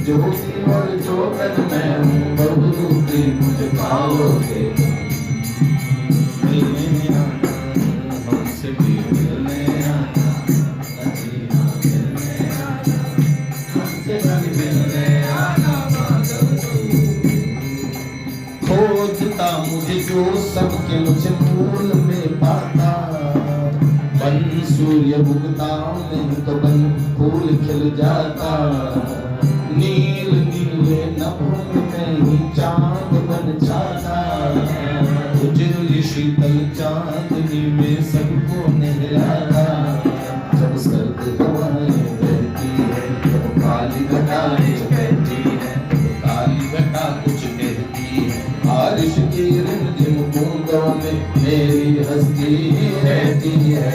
ज्योति और जोगन में हूँ बबलू की मुझे पाओगे मिलने आना हमसे भी मिलने आना अजीना मिलने आना हमसे भी मिलने आना खोजता मुझे जो सबके मुझे मूल में पाता बन सूर्य उगता में तो बन फूल खिल जाता नील नीले नभों में ही चांद बन जाता उजली शीतल चांदनी में सबको नहलाता जब सर्द हवाएं बहती है तो काली घटाएं बहती है काली घटा कुछ कहती है बारिश की रिमझिम बूंदों में मेरी हस्ती रहती है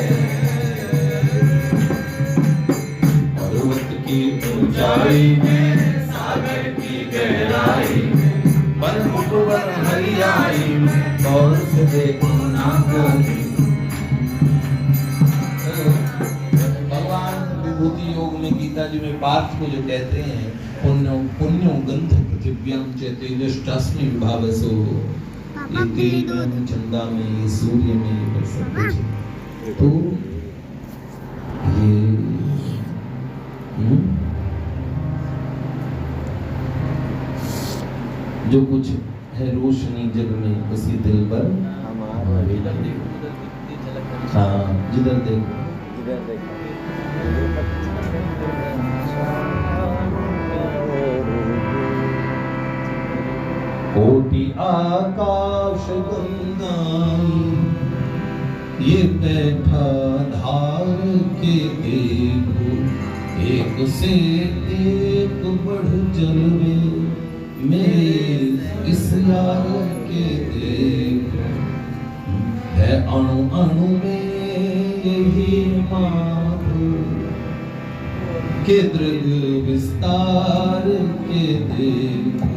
पर्वत की ऊंचाई में सागर की गहराई में वन उपवन हरियाई में और से देखो ना कोई भगवान विभूति योग में गीता जी में पार्थ को जो कहते हैं पुण्यो गंध पृथिव्याम च तेजस्टास्मि विभावसो ये तेज में चंदा में ये सूर्य में ये सब कुछ तो ये जो कुछ है रोशनी जग में उसी दिल पर हमारे हाँ जिधर देखो इधर देखो कोटि आकाश गंगाई ये बैठा धार के देखो एक से एक बढ़ जलवे मेरे इस यार के देखो है अणु अणु में यही माधो के दृग विस्तार के देखो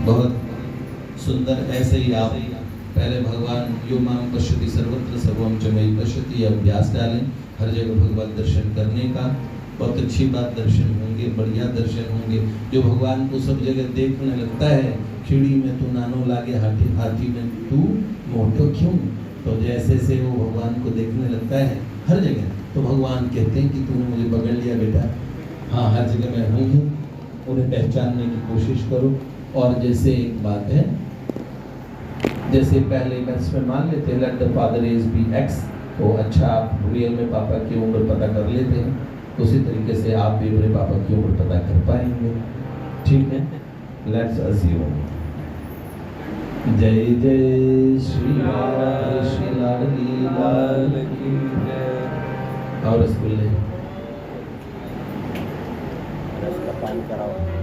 बहुत सुंदर ऐसे ही आप पहले भगवान यो मां पश्यति सर्वत्र सर्वम च मयि पश्यति अभ्यास डालें हर जगह भगवान दर्शन करने का बहुत अच्छी बात दर्शन होंगे बढ़िया दर्शन होंगे जो भगवान को सब जगह देखने लगता है चिड़ी में तू नानो लागे हाथी हाथी में तू मोटो क्यों तो जैसे से वो भगवान को देखने लगता है हर जगह तो भगवान कहते हैं कि तूने मुझे पकड़ लिया बेटा हाँ हर जगह मैं हूँ उन्हें पहचानने की कोशिश करो और जैसे एक बात है जैसे पहले मैथ्स में मान लेते हैं let the father age be x तो अच्छा आप रियल में पापा की उम्र पता कर लेते हैं उसी तरीके से आप भी अपने पापा की उम्र पता कर पाएंगे ठीक है लेट्स अस्यूम जय जय श्री राधे श्री लाडली लाल की जय और रसगुल्ले रस का पानी कराओ